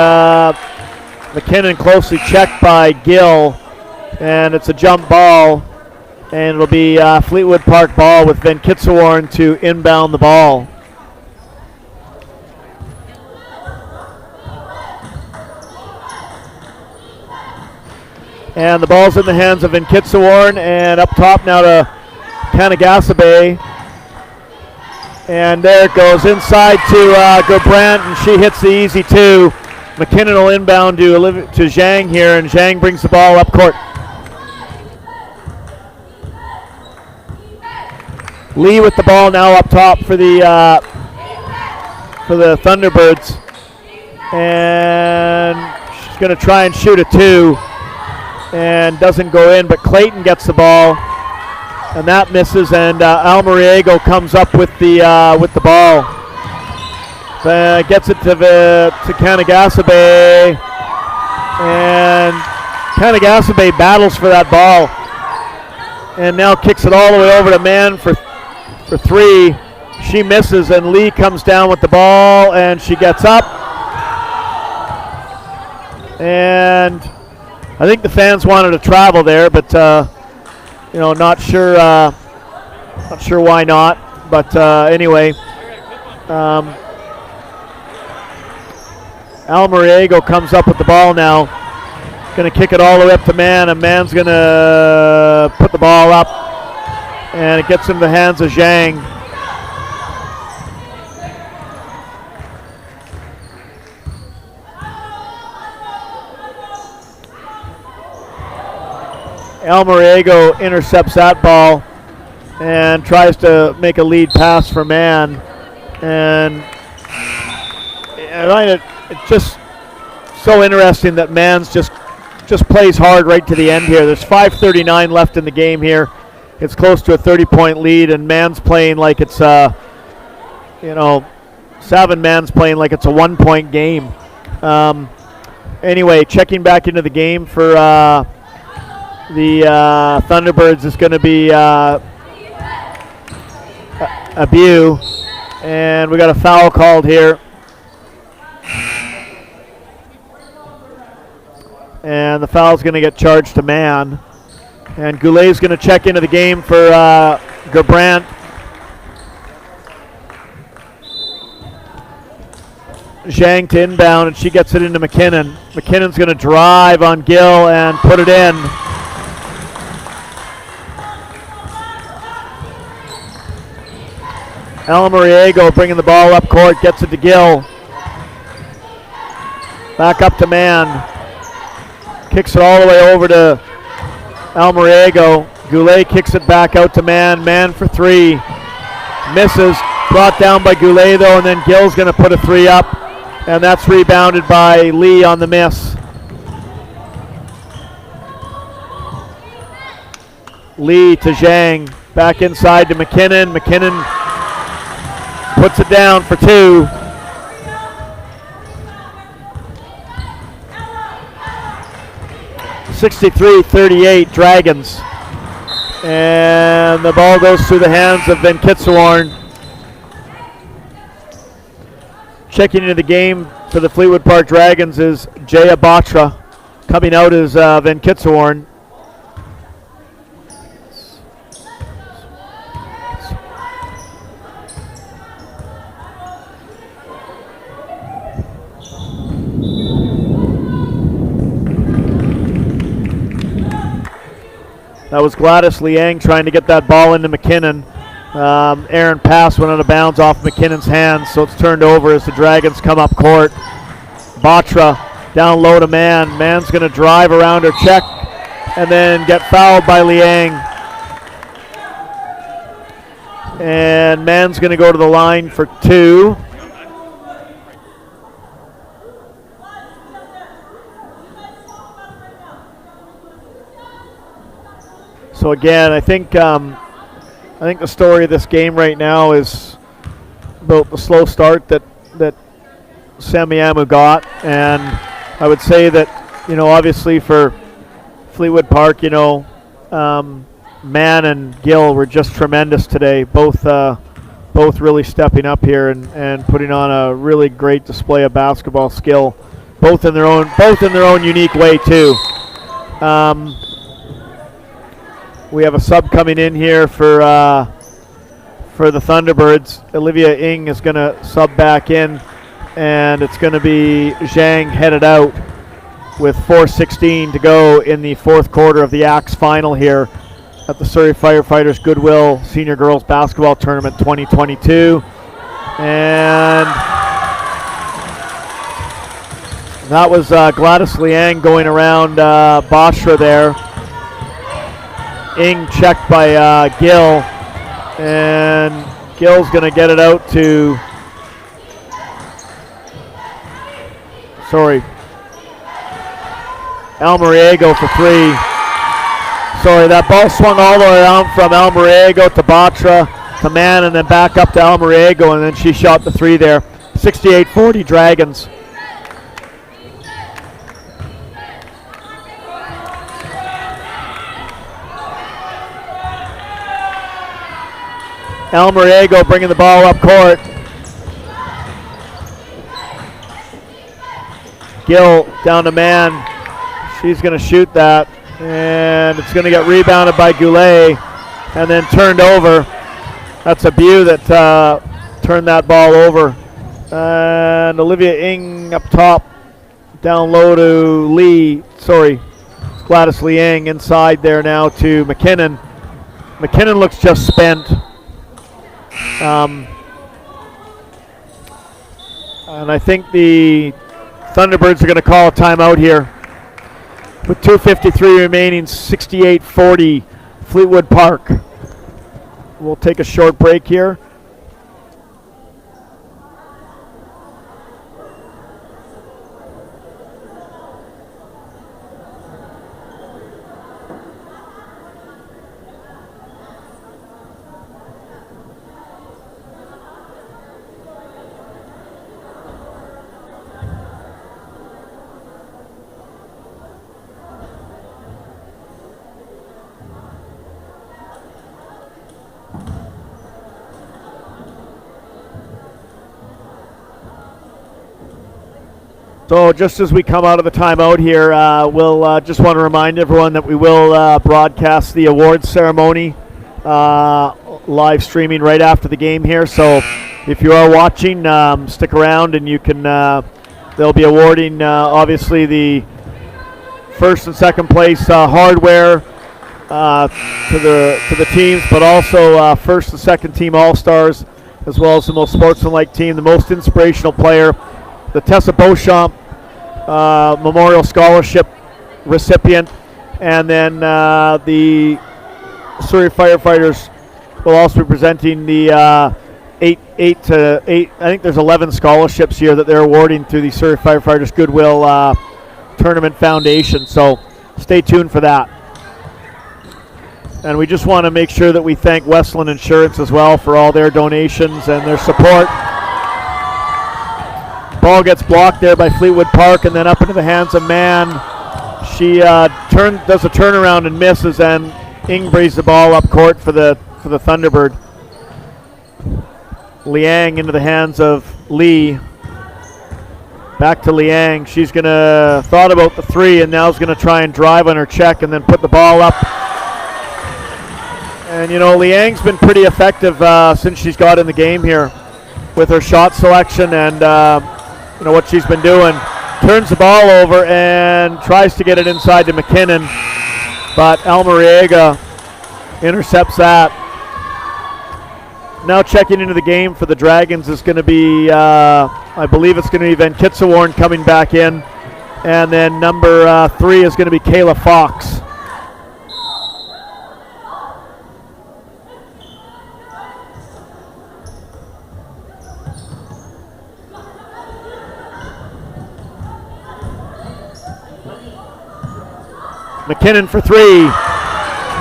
McKinnon closely checked by Gill. And it's a jump ball. And it'll be Fleetwood Park ball with Van Kitsawarn to inbound the ball. And the ball's in the hands of Van Kitsawarn, and up top now to Kanagasabe. And there it goes inside to Gerbrandt, and she hits the easy two. McKinnon will inbound to Zhang here, and Zhang brings the ball up court. Lee with the ball now up top for the Thunderbirds, and she's going to try and shoot a two, and doesn't go in. But Clayton gets the ball, and that misses. And Almariego comes up with the ball, gets it to Kanagasabe, and Kanagasabe battles for that ball, and now kicks it all the way over to Mann for three. She misses, and Lee comes down with the ball, and she gets up. And I think the fans wanted to travel there, but not sure why not. But anyway, Almariego comes up with the ball now. Going to kick it all the way up to Mann, and Mann's going to put the ball up. And it gets into the hands of Zhang. Almariego intercepts that ball and tries to make a lead pass for Mann. And it just So interesting that Mans just plays hard right to the end here. There's 5:39 left in the game here. It's close to a 30-point lead, and Mans playing like it's Savin Mans playing like it's a 1-point game. Anyway, checking back into the game for the Thunderbirds is going to be Abu, and we got a foul called here. And the foul's going to get charged to Man. And Goulet's going to check into the game for Gerbrandt. Zhang to inbound, and she gets it into McKinnon. McKinnon's going to drive on Gill and put it in. Almariego bringing the ball up court, gets it to Gill. Back up to Man. Kicks it all the way over to Almariego. Goulet kicks it back out to Man. Man for three. Misses. Brought down by Goulet though, and then Gill's going to put a three up. And that's rebounded by Lee on the miss. Lee to Zhang. Back inside to McKinnon. McKinnon puts it down for two. (63-38) Dragons. And the ball goes through the hands of Van Kitselorn. Checking into the game for the Fleetwood Park Dragons is Jaya Batra. Coming out is Van Kitselorn. That was Gladys Liang trying to get that ball into McKinnon. Aaron pass went out of bounds off McKinnon's hands, so it's turned over as the Dragons come up court. Batra down low to Man. Man's going to drive around her check and then get fouled by Liang. And Man's going to go to the line for two. So again, I think the story of this game right now is about the slow start that Semiahmoo got, and I would say that obviously for Fleetwood Park, Man and Gill were just tremendous today. Both really stepping up here and putting on a really great display of basketball skill, both in their own unique way too. We have a sub coming in here for the Thunderbirds. Olivia Ng is going to sub back in, and it's going to be Zhang headed out with 4:16 to go in the fourth quarter of the Axe final here at the Surrey Firefighters Goodwill Senior Girls Basketball Tournament 2022. And that was Gladys Liang going around Bashra there. Ng checked by Gill, and Gill's going to get it out to, Almariego for three. That ball swung all the way around from Almariego to Batra to Man, and then back up to Almariego, and then she shot the three there. 68-40 Dragons. Almariego bringing the ball up court. Gill down to Man. She's going to shoot that, and it's going to get rebounded by Goulet and then turned over. That's Abu that turned that ball over. And Olivia Ng up top, down low to Lee. Gladys Liang inside there now to McKinnon. McKinnon looks just spent. And I think the Thunderbirds are going to call a timeout here with 2:53 remaining, 68-40 Fleetwood Park. We'll take a short break here. So just as we come out of the timeout here, we'll just want to remind everyone that we will broadcast the awards ceremony live streaming right after the game here. So if you are watching, stick around and you can. They'll be awarding obviously the first and second place hardware to the teams, but also first and second team all-stars, as well as the most sportsmanlike team, the most inspirational player, the Tessa Beauchamp Memorial Scholarship recipient, and then the Surrey Firefighters will also be presenting the 8 to 8. I think there's 11 scholarships here that they're awarding through the Surrey Firefighters Goodwill Tournament Foundation. So stay tuned for that. And we just want to make sure that we thank Westland Insurance as well for all their donations and their support. Ball gets blocked there by Fleetwood Park and then up into the hands of Mann. She does a turnaround and misses, and Ing brings the ball up court for the Thunderbird. Liang into the hands of Lee. Back to Liang. She's thought about the three and now is going to try and drive on her check and then put the ball up. And you know, Liang's been pretty effective since she's got in the game here with her shot selection and you know what she's been doing. Turns the ball over and tries to get it inside to McKinnon, but Almariega intercepts that. Now checking into the game for the Dragons is going to be, I believe it's going to be Van Kitsewarn coming back in, and then number 3 is going to be Kayla Fox. McKinnon for 3,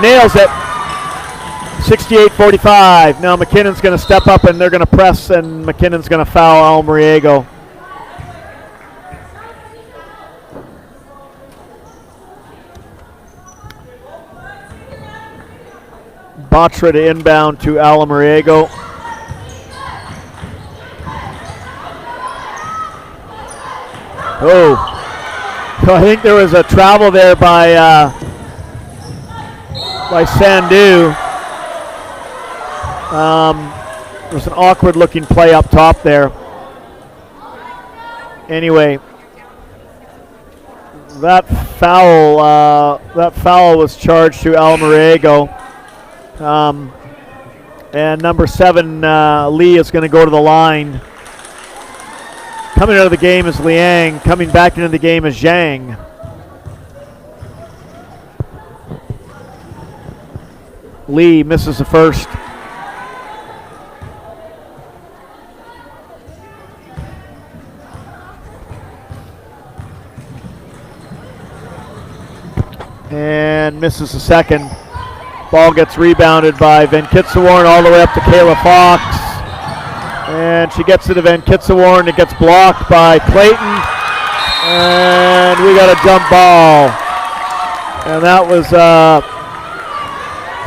nails it, 68-45. Now McKinnon's going to step up and they're going to press, and McKinnon's going to foul Almariego. Batra to inbound to Almariego. Oh. So I think there was a travel there by Sandu. There was an awkward looking play up top there. Anyway, that foul was charged to Almariego. And number 7, Lee, is going to go to the line. Coming out of the game is Liang. Coming back into the game is Zhang. Lee misses the first. And misses the second. Ball gets rebounded by Van Kitsewarn all the way up to Kayla Fox. And she gets it to Van Kitsewarn. It gets blocked by Clayton. And we got a jump ball. And that was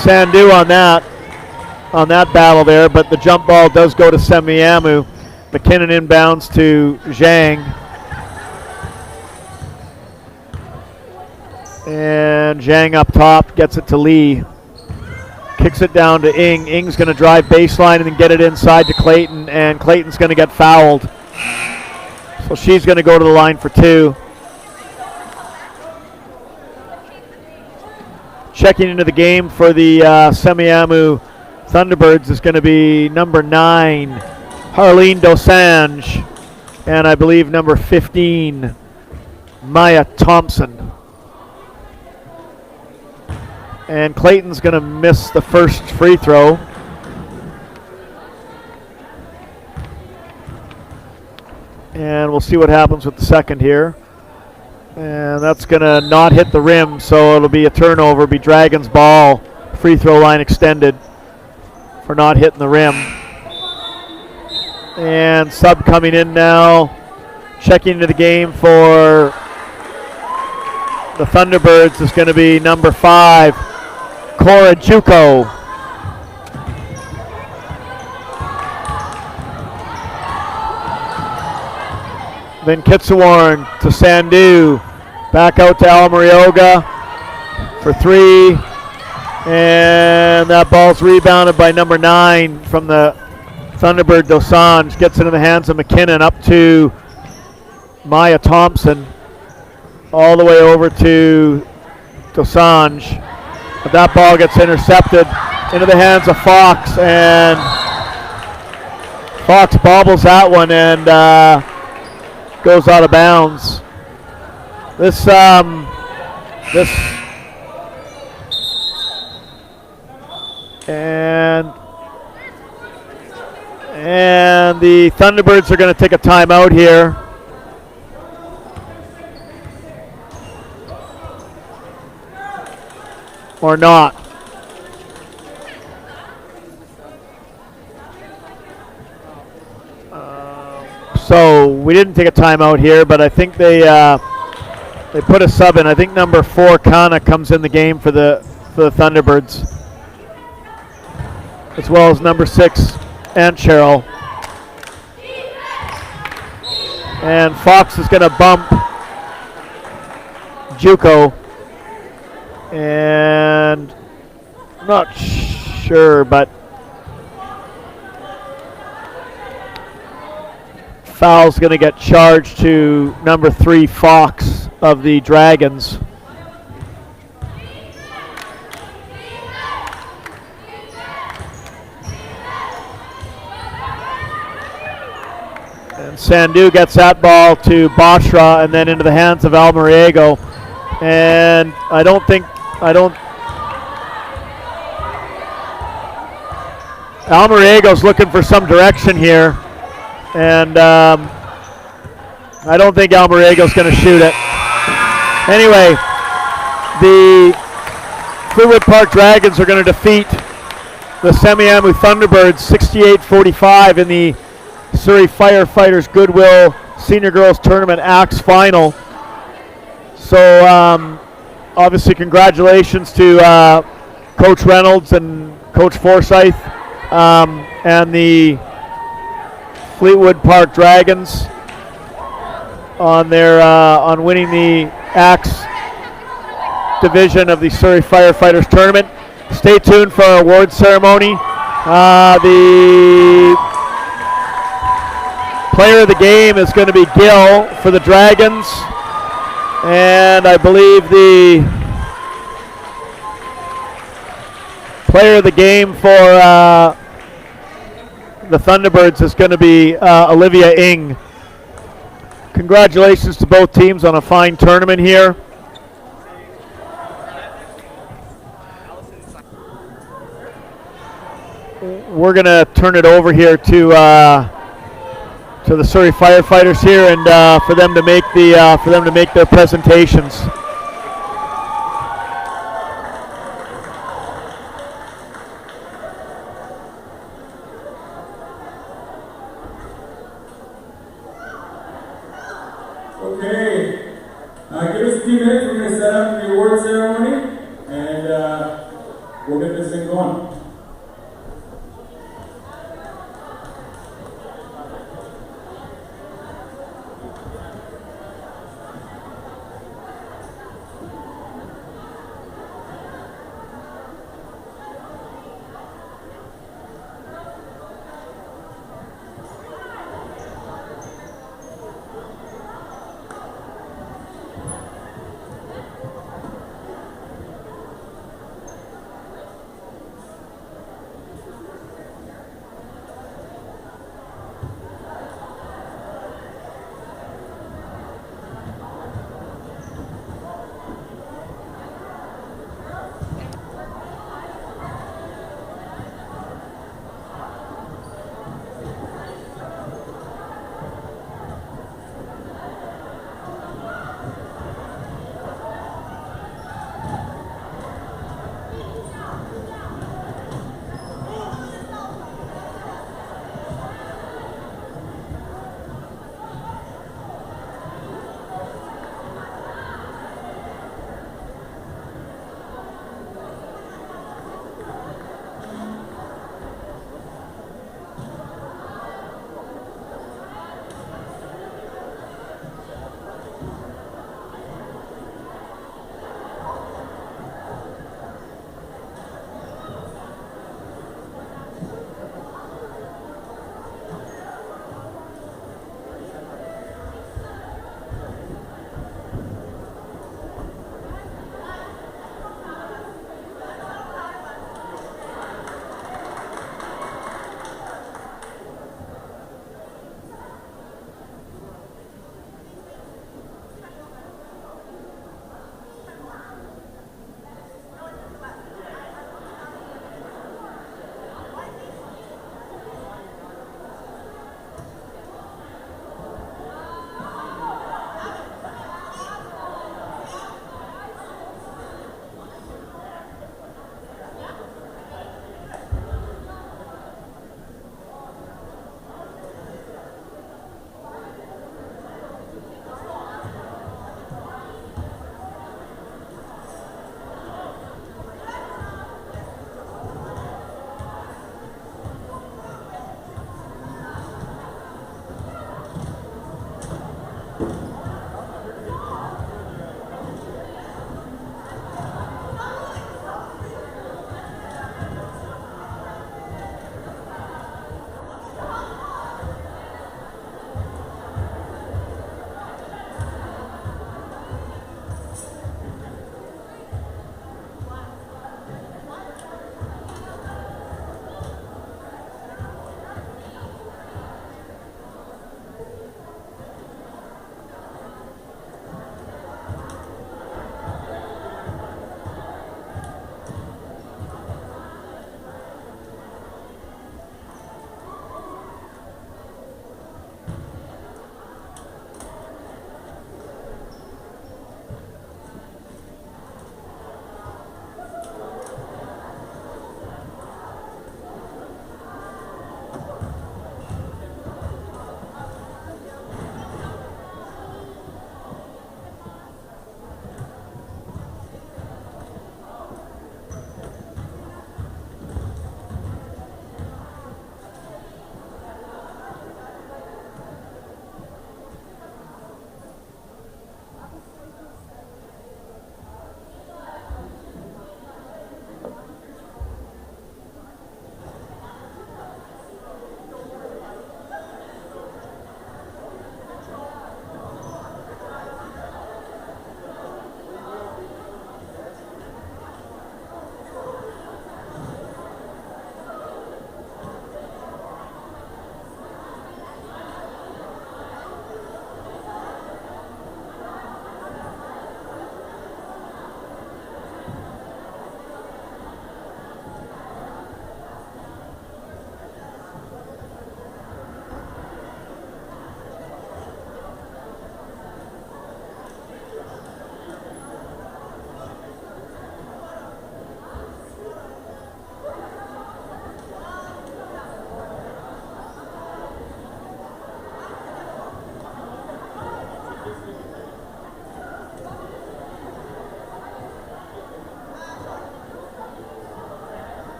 Sandu on that battle there. But the jump ball does go to Semiahmoo. McKinnon inbounds to Zhang. And Zhang up top gets it to Lee. Kicks it down to Ing. Ing's going to drive baseline and then get it inside to Clayton, and Clayton's going to get fouled. So she's going to go to the line for 2. Checking into the game for the Semiahmoo Thunderbirds is going to be number 9, Harleen Dosange, and I believe number 15, Maya Thompson. And Clayton's going to miss the first free throw. And we'll see what happens with the second here. And that's going to not hit the rim, so it'll be a turnover, be Dragons ball. Free throw line extended for not hitting the rim. And sub coming in now. Checking into the game for the Thunderbirds is going to be number 5, Cora Juco. Then Kitsawarn to Sandu. Back out to Almarioga for 3. And that ball's rebounded by number 9 from the Thunderbird, Dosanjh. Gets into the hands of McKinnon, up to Maya Thompson. All the way over to Dosanjh. But that ball gets intercepted into the hands of Fox, and Fox bobbles that one and goes out of bounds. And the Thunderbirds are going to take a timeout here. Or not. So we didn't take a timeout here, but I think they put a sub in. I think number 4 Kana comes in the game for the Thunderbirds, as well as number 6 Aunt Cheryl. And Fox is going to bump Juco. And I'm not sure, but foul's going to get charged to number 3 Fox of the Dragons. And Sandu gets that ball to Bashra and then into the hands of Almariego. And Almariego's looking for some direction here, and I don't think Almariego's going to shoot it. Anyway, the Fleetwood Park Dragons are going to defeat the Semiahmoo Thunderbirds 68-45 in the Surrey Firefighters Goodwill Senior Girls Tournament Axe Final. So obviously congratulations to Coach Reynolds and Coach Forsyth and the Fleetwood Park Dragons on their on winning the Axe division of the Surrey Firefighters Tournament. Stay tuned for our award ceremony. The player of the game is going to be Gill for the Dragons. And I believe the player of the game for the Thunderbirds is going to be Olivia Ing. Congratulations to both teams on a fine tournament here. We're going to turn it over here to the Surrey Firefighters here, and for them to make their presentations. Okay, give us a few minutes. We're going to set up the award ceremony, and we'll get this thing going.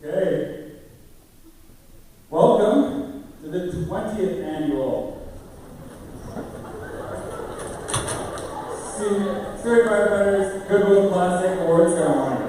Okay. Welcome to the 20th annual Surrey Firefighters Goodwill Classic Award Ceremony.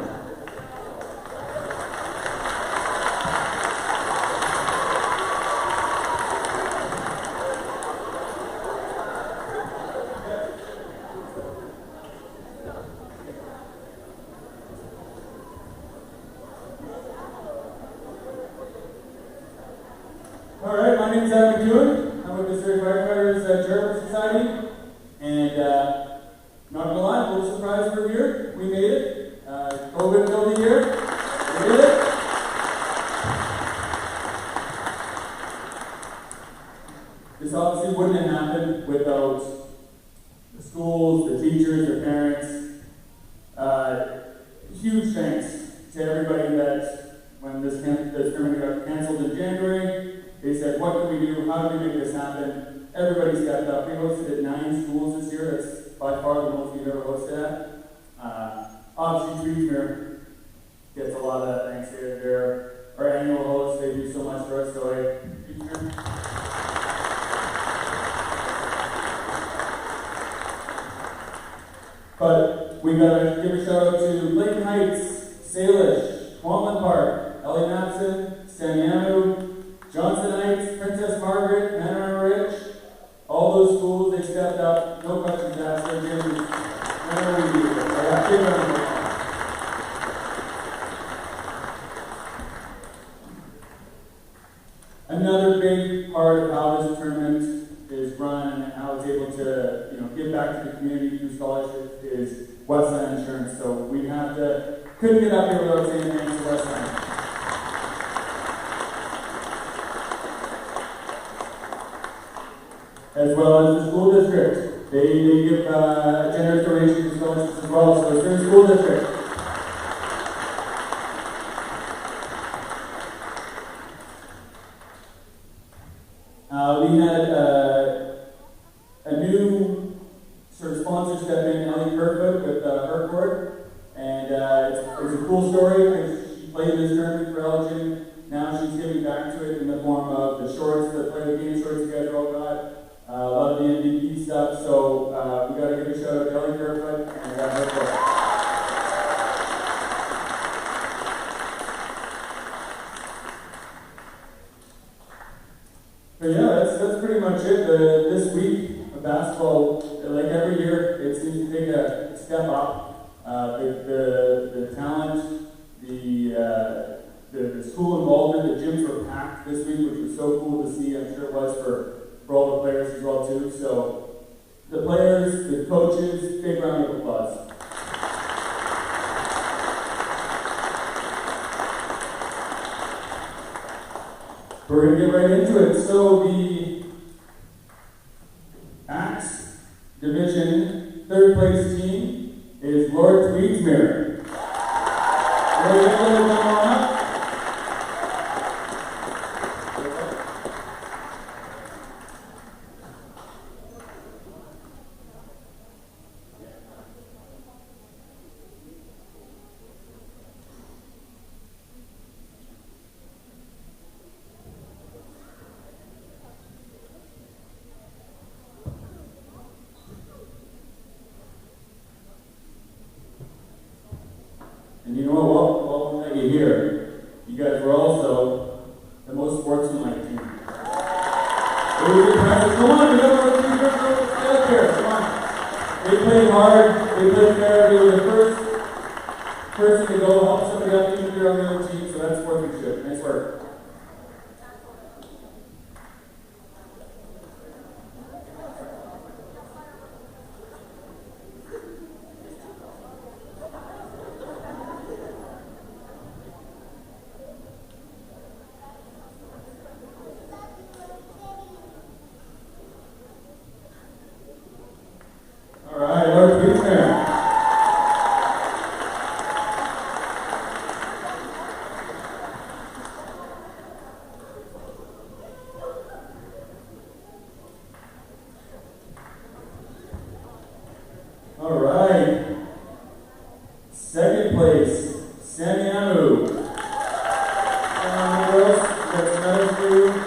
Alright, my name's Semiahmoo. I'm with the Surrey Firefighters Charitable Society, and not gonna lie, a little surprised we're here. We made it. COVID killed the year. We did it. This obviously wouldn't have happened without the schools, the teachers, the parents. Huge thanks to everybody that when this tournament got canceled in January, they said, what can we do? How do we make this happen? Everybody stepped up. We hosted at 9 schools this year. That's by far the most we've ever hosted at. Obviously, Tweedsmuir gets a lot of that thanks. They're our annual host. They do so much for us. So, hey, Tweedsmuir. But we got to give a shout out to Lincoln Heights, Salish, Quamland Park, Ellie Matson, Semiahmoo, Johnson Heights, Princess Margaret, Manor Ridge, all those schools, they stepped up, no questions asked, they're doing whatever we do. Another big part of how this tournament is run and how it's able to, give back to the community through scholarships is Westland Insurance. So we couldn't get up here without saying thanks to Westland. As well as the school district. They give a generous donation to scholarships as well, so it's their school district. We had a new sort of sponsor step in, Ellie Kerfoot with Herford, and it's a cool story because she played this tournament for Elgin. Now she's giving back to it in the form of the shorts, the play the game shorts you guys are all got. A lot of the MVP stuff, so we got to give a shout out to Ellie Kerfoot and Herford. But yeah, that's pretty much it. This week of basketball, like every year, it seems to take a step up. The talent, the school involvement, the gyms were packed this week, which was so cool to see. I'm sure it was for all the players as well too. So the players, the coaches, big round of applause. We're going to get right into it. So the Axe Division third place team is Lord Tweedsmuir. Ready to come on up? And you know what? Welcome that you're here. You guys were also the most sportsmanlike team. It was impressive. Come on, we got our team girls. Stay up here. Come on. They played hard. They played fair. They were the first person to go help somebody up, even if you're on the other team. So that's sportsmanship. Nice work. All right. Second place, Semiahmoo. Girls, that's another two.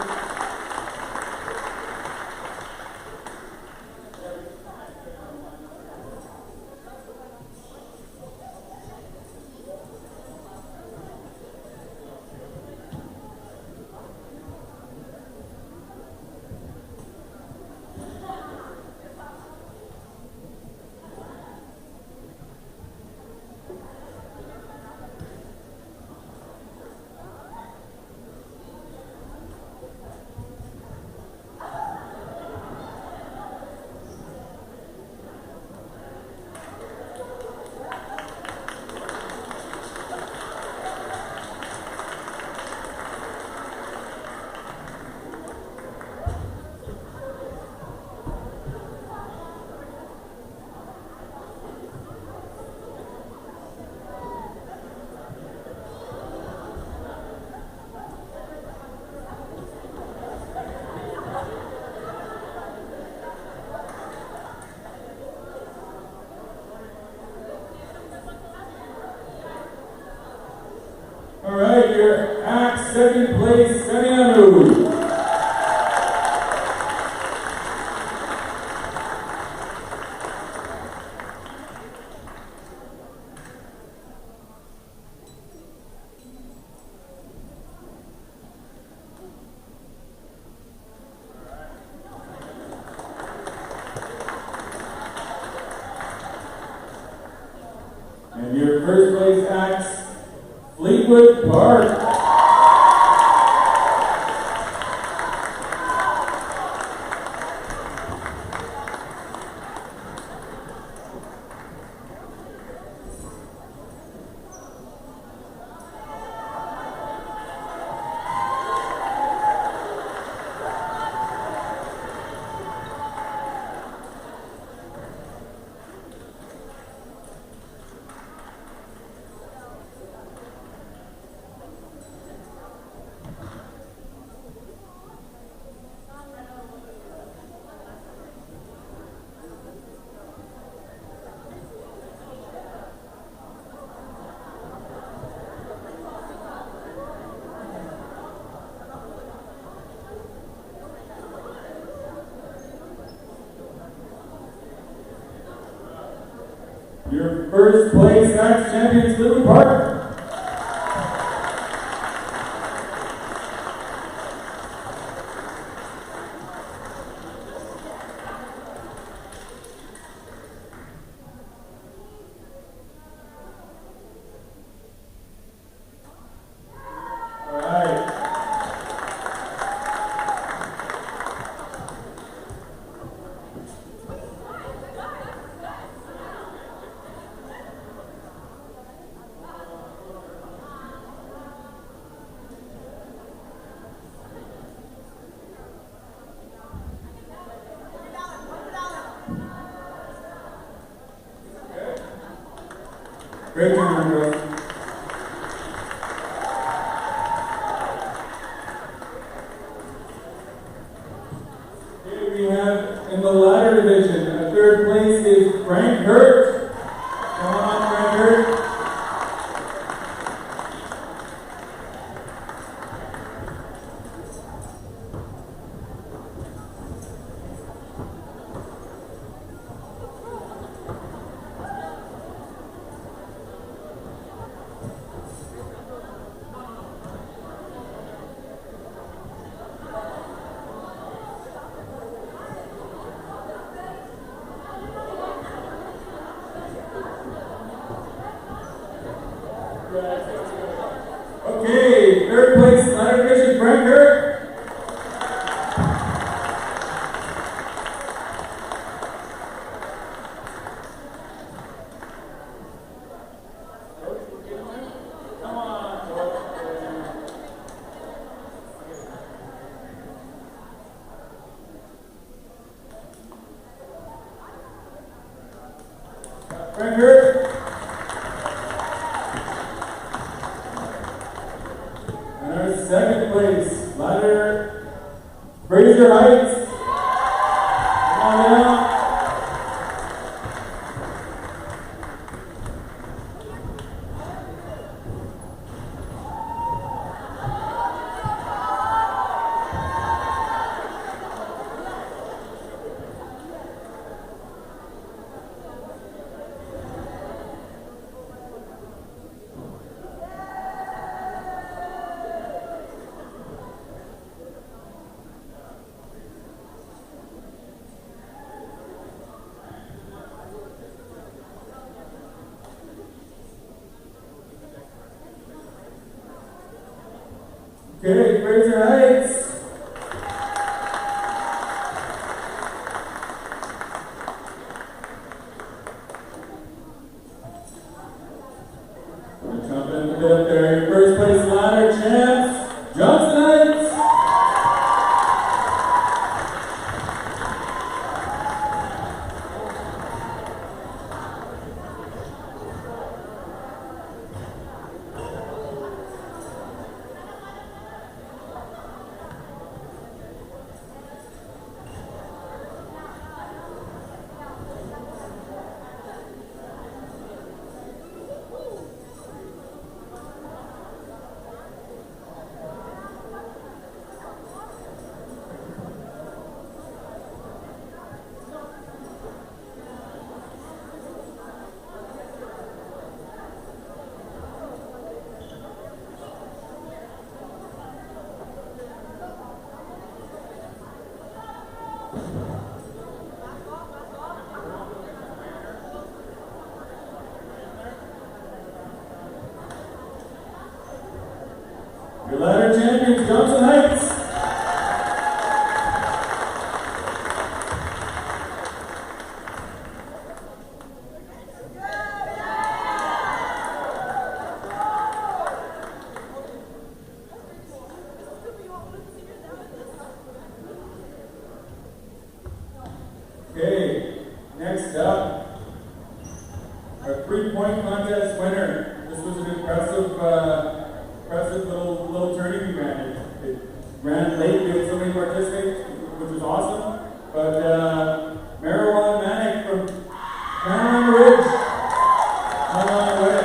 All right, your act second place, Semiahmoo. And your first place acts, Fleetwood Park. Your first place act champion, Fleetwood Park. All right. Great job, girls. Okay, we have in the ladder division, third place is Frank Hurt. Come on, Frank Hurt. Okay, third place, ladder division, Frank Hurt. Come on, Frank Hurt. And our second place, ladder, Fraser Heights. Come on down. Your ladder champions, Johnson Heights. Okay, next up, our 3-point contest winner. This was an impressive little tourney we ran. It ran late, we had so many participants, which was awesome. But Marijuana Manic from Cameron Ridge hung on the way.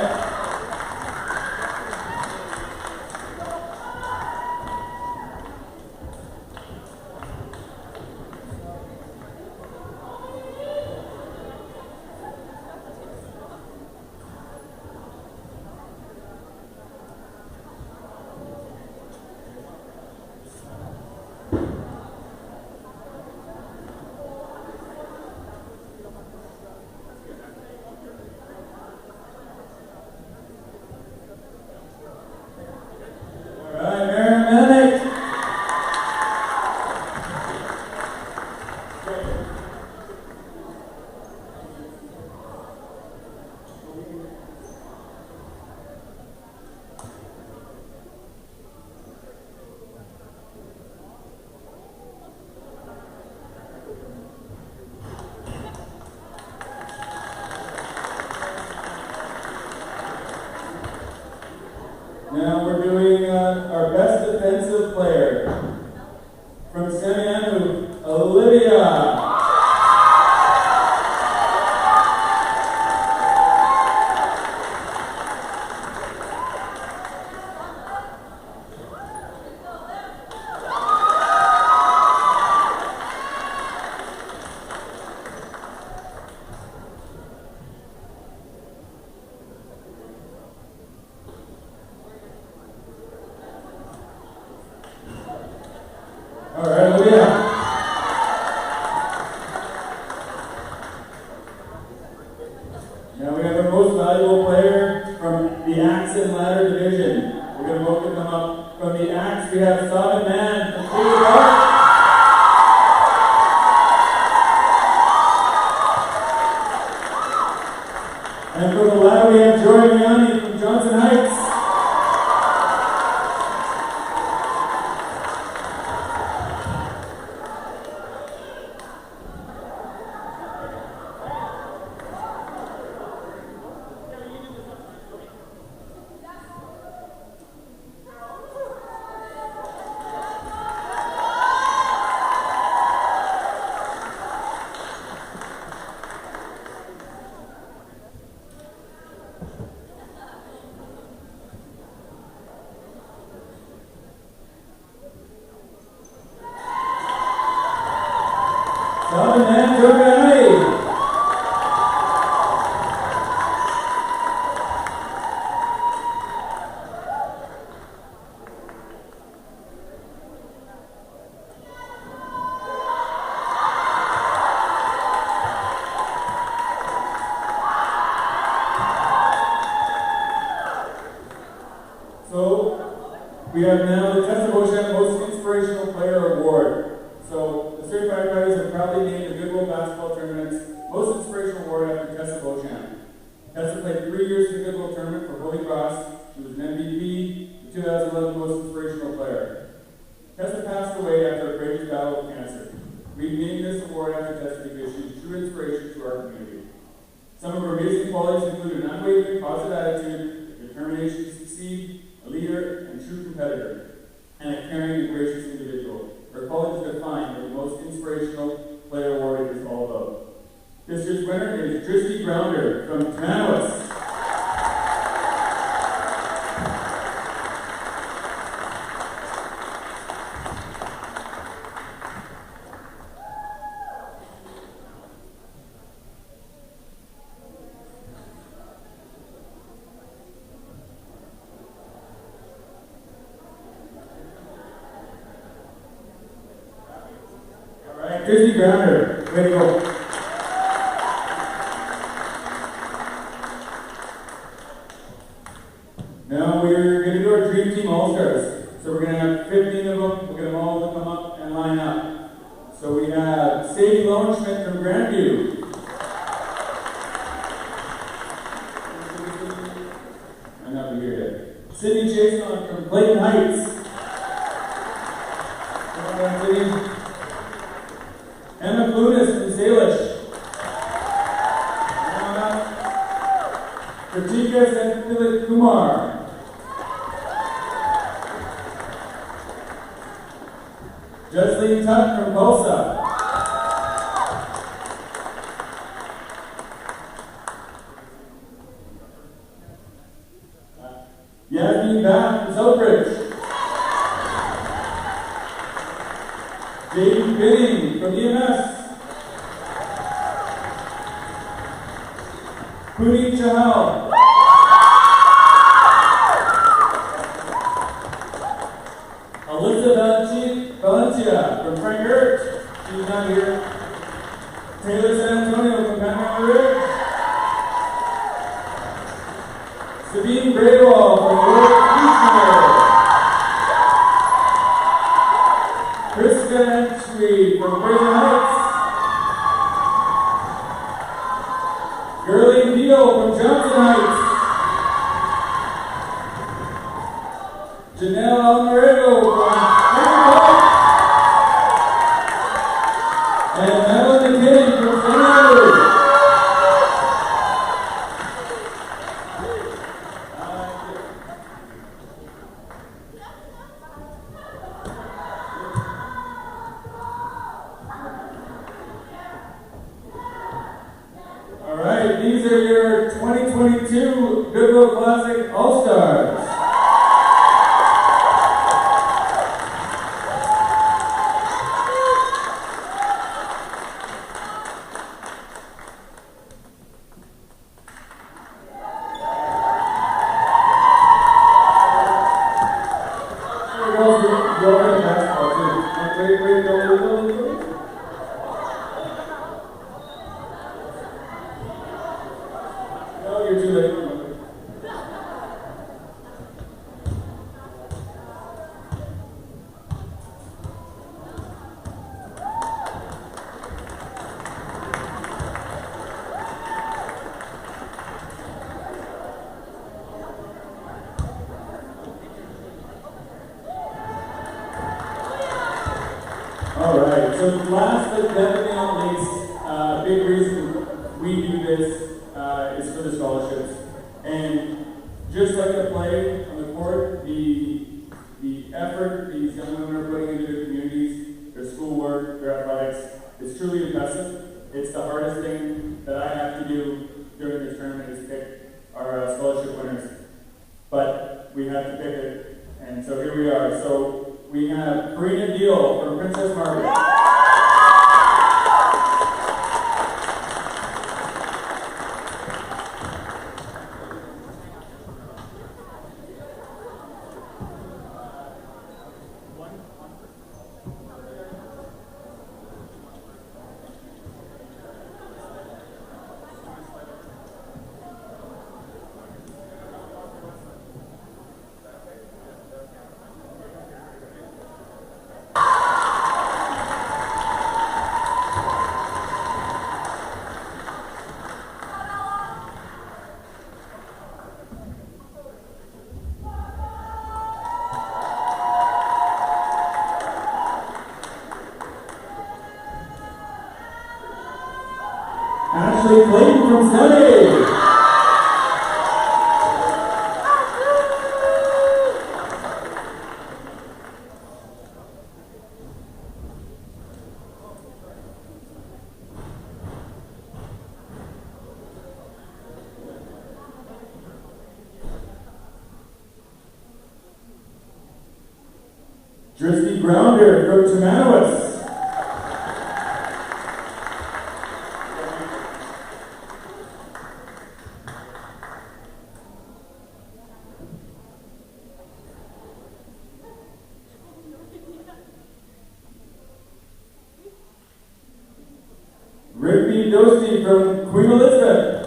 Now we're doing our best defensive player from Semiahmoo, Olivia. All right, Olivia. Now we have our most valuable player from the Axe and Ladder division. We're going to vote to come up from the Axe. We have Simon Mann from Fleetwood. And from the ladder we have Joy Miani from Johnson Heights. Simon Mann, Joy Miani. So, we have now the Consolation Most Inspirational Player Award. So, the Surrey Firefighters have proudly named the Goodwill Basketball Tournament's Most Inspirational Award after Tessa Beauchamp. Tessa played 3 years in the Goodwill Tournament for Holy Cross. She was an MVP, the 2011 Most Inspirational Player. Tessa passed away after a courageous battle with cancer. We named this award after Tessa because she's a true inspiration to our community. Some of her amazing qualities include an unwavering positive attitude, determination to succeed, a leader and true competitor, and a caring and gracious individual. Her qualities define what the Most Inspirational Player Award is all about. This year's winner is Dristy Grounder from Tanawas. Christy Grounder, way to go. Now we're going to do our Dream Team All-Stars. So we're going to have 15 of them. We'll get them all to come up and line up. So we have Sadie Lowenschmidt from Grandview. I'm not here yet. Sydney Chason from Clayton Heights. Come on, Sydney. Emma Clunas from Salish. Pratika Senthilip Kumar. Jesslyn Tuck from Tulsa. Yasmin Bath from Southbridge. Jaden Binning from EMS. Puneet Chahal. Alyssa Valencia from Frankfurt. She's not here. Taylor San Antonio from Panama Ridge. Sabine Graywall from Tweedsmuir. Krista Entry from Fraser Heights. Gurley Neal from Johnson Heights. Janelle Almerego from Franklin. And Madeline McKinney from Semiahmoo. All right, these are your 2022 Goodwill Classic All-Stars. No, you're too late. All right, so last but definitely not least, big reason we do this is for the scholarships. And just like the play on the court, the effort these young women are putting into their communities, their schoolwork, their athletics, is truly impressive. It's the hardest thing that I have to do during this tournament is pick our scholarship winners. But we have to pick it, and so here we are. So we have Karina Deal from Princess Margaret. Ashley Clayton from Surrey. Dristy Grounder from Timanowis. Rigby Dosti from Queen Elizabeth.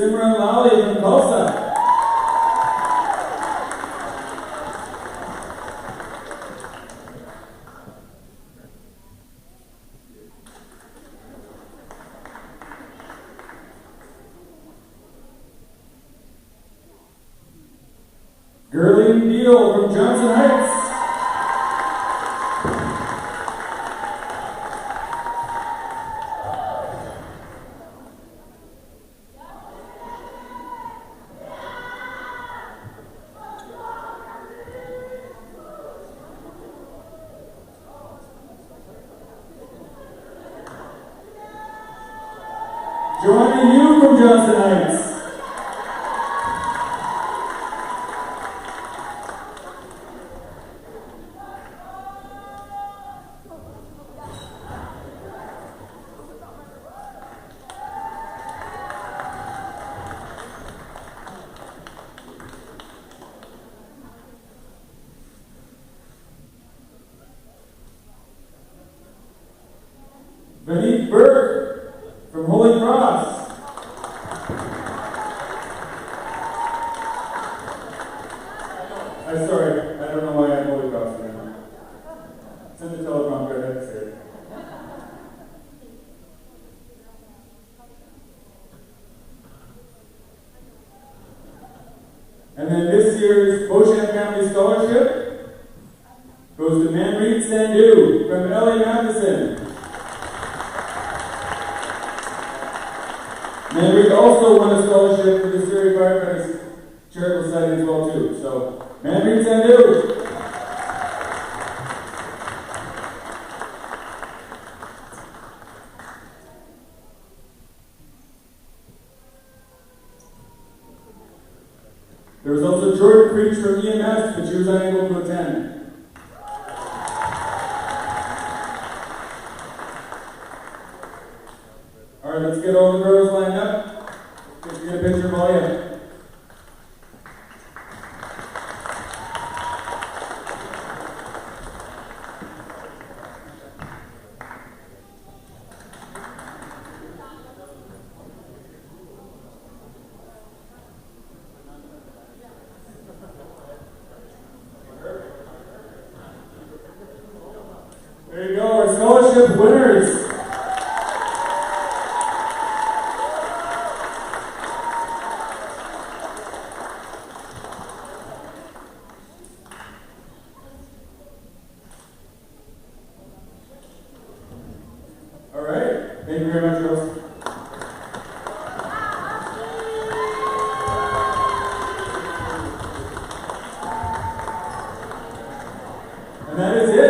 Simran Lally from Tulsa. Gerlene Beadle from Johnson Heights. Joanna Yu from Johnson Heights. Vaneet Burke from Holy Cross. I'm sorry, I don't know why I have Holy Cross here. It's in the teleprompter, I have to say it. And then this year's Beauchamp Family Scholarship goes to Manpreet Sandhu from L.A. Matheson. Manpreet also won a scholarship for the Surrey Firefighters charitable society as well too. So, Manpreet Sandhu. There was also Jordan Preach from EMS, but she was unable to attend. All right, let's get all the girls lined up. Let's get a picture of all you. There you go, our scholarship winners. All right, thank you very much, girls. And that is it.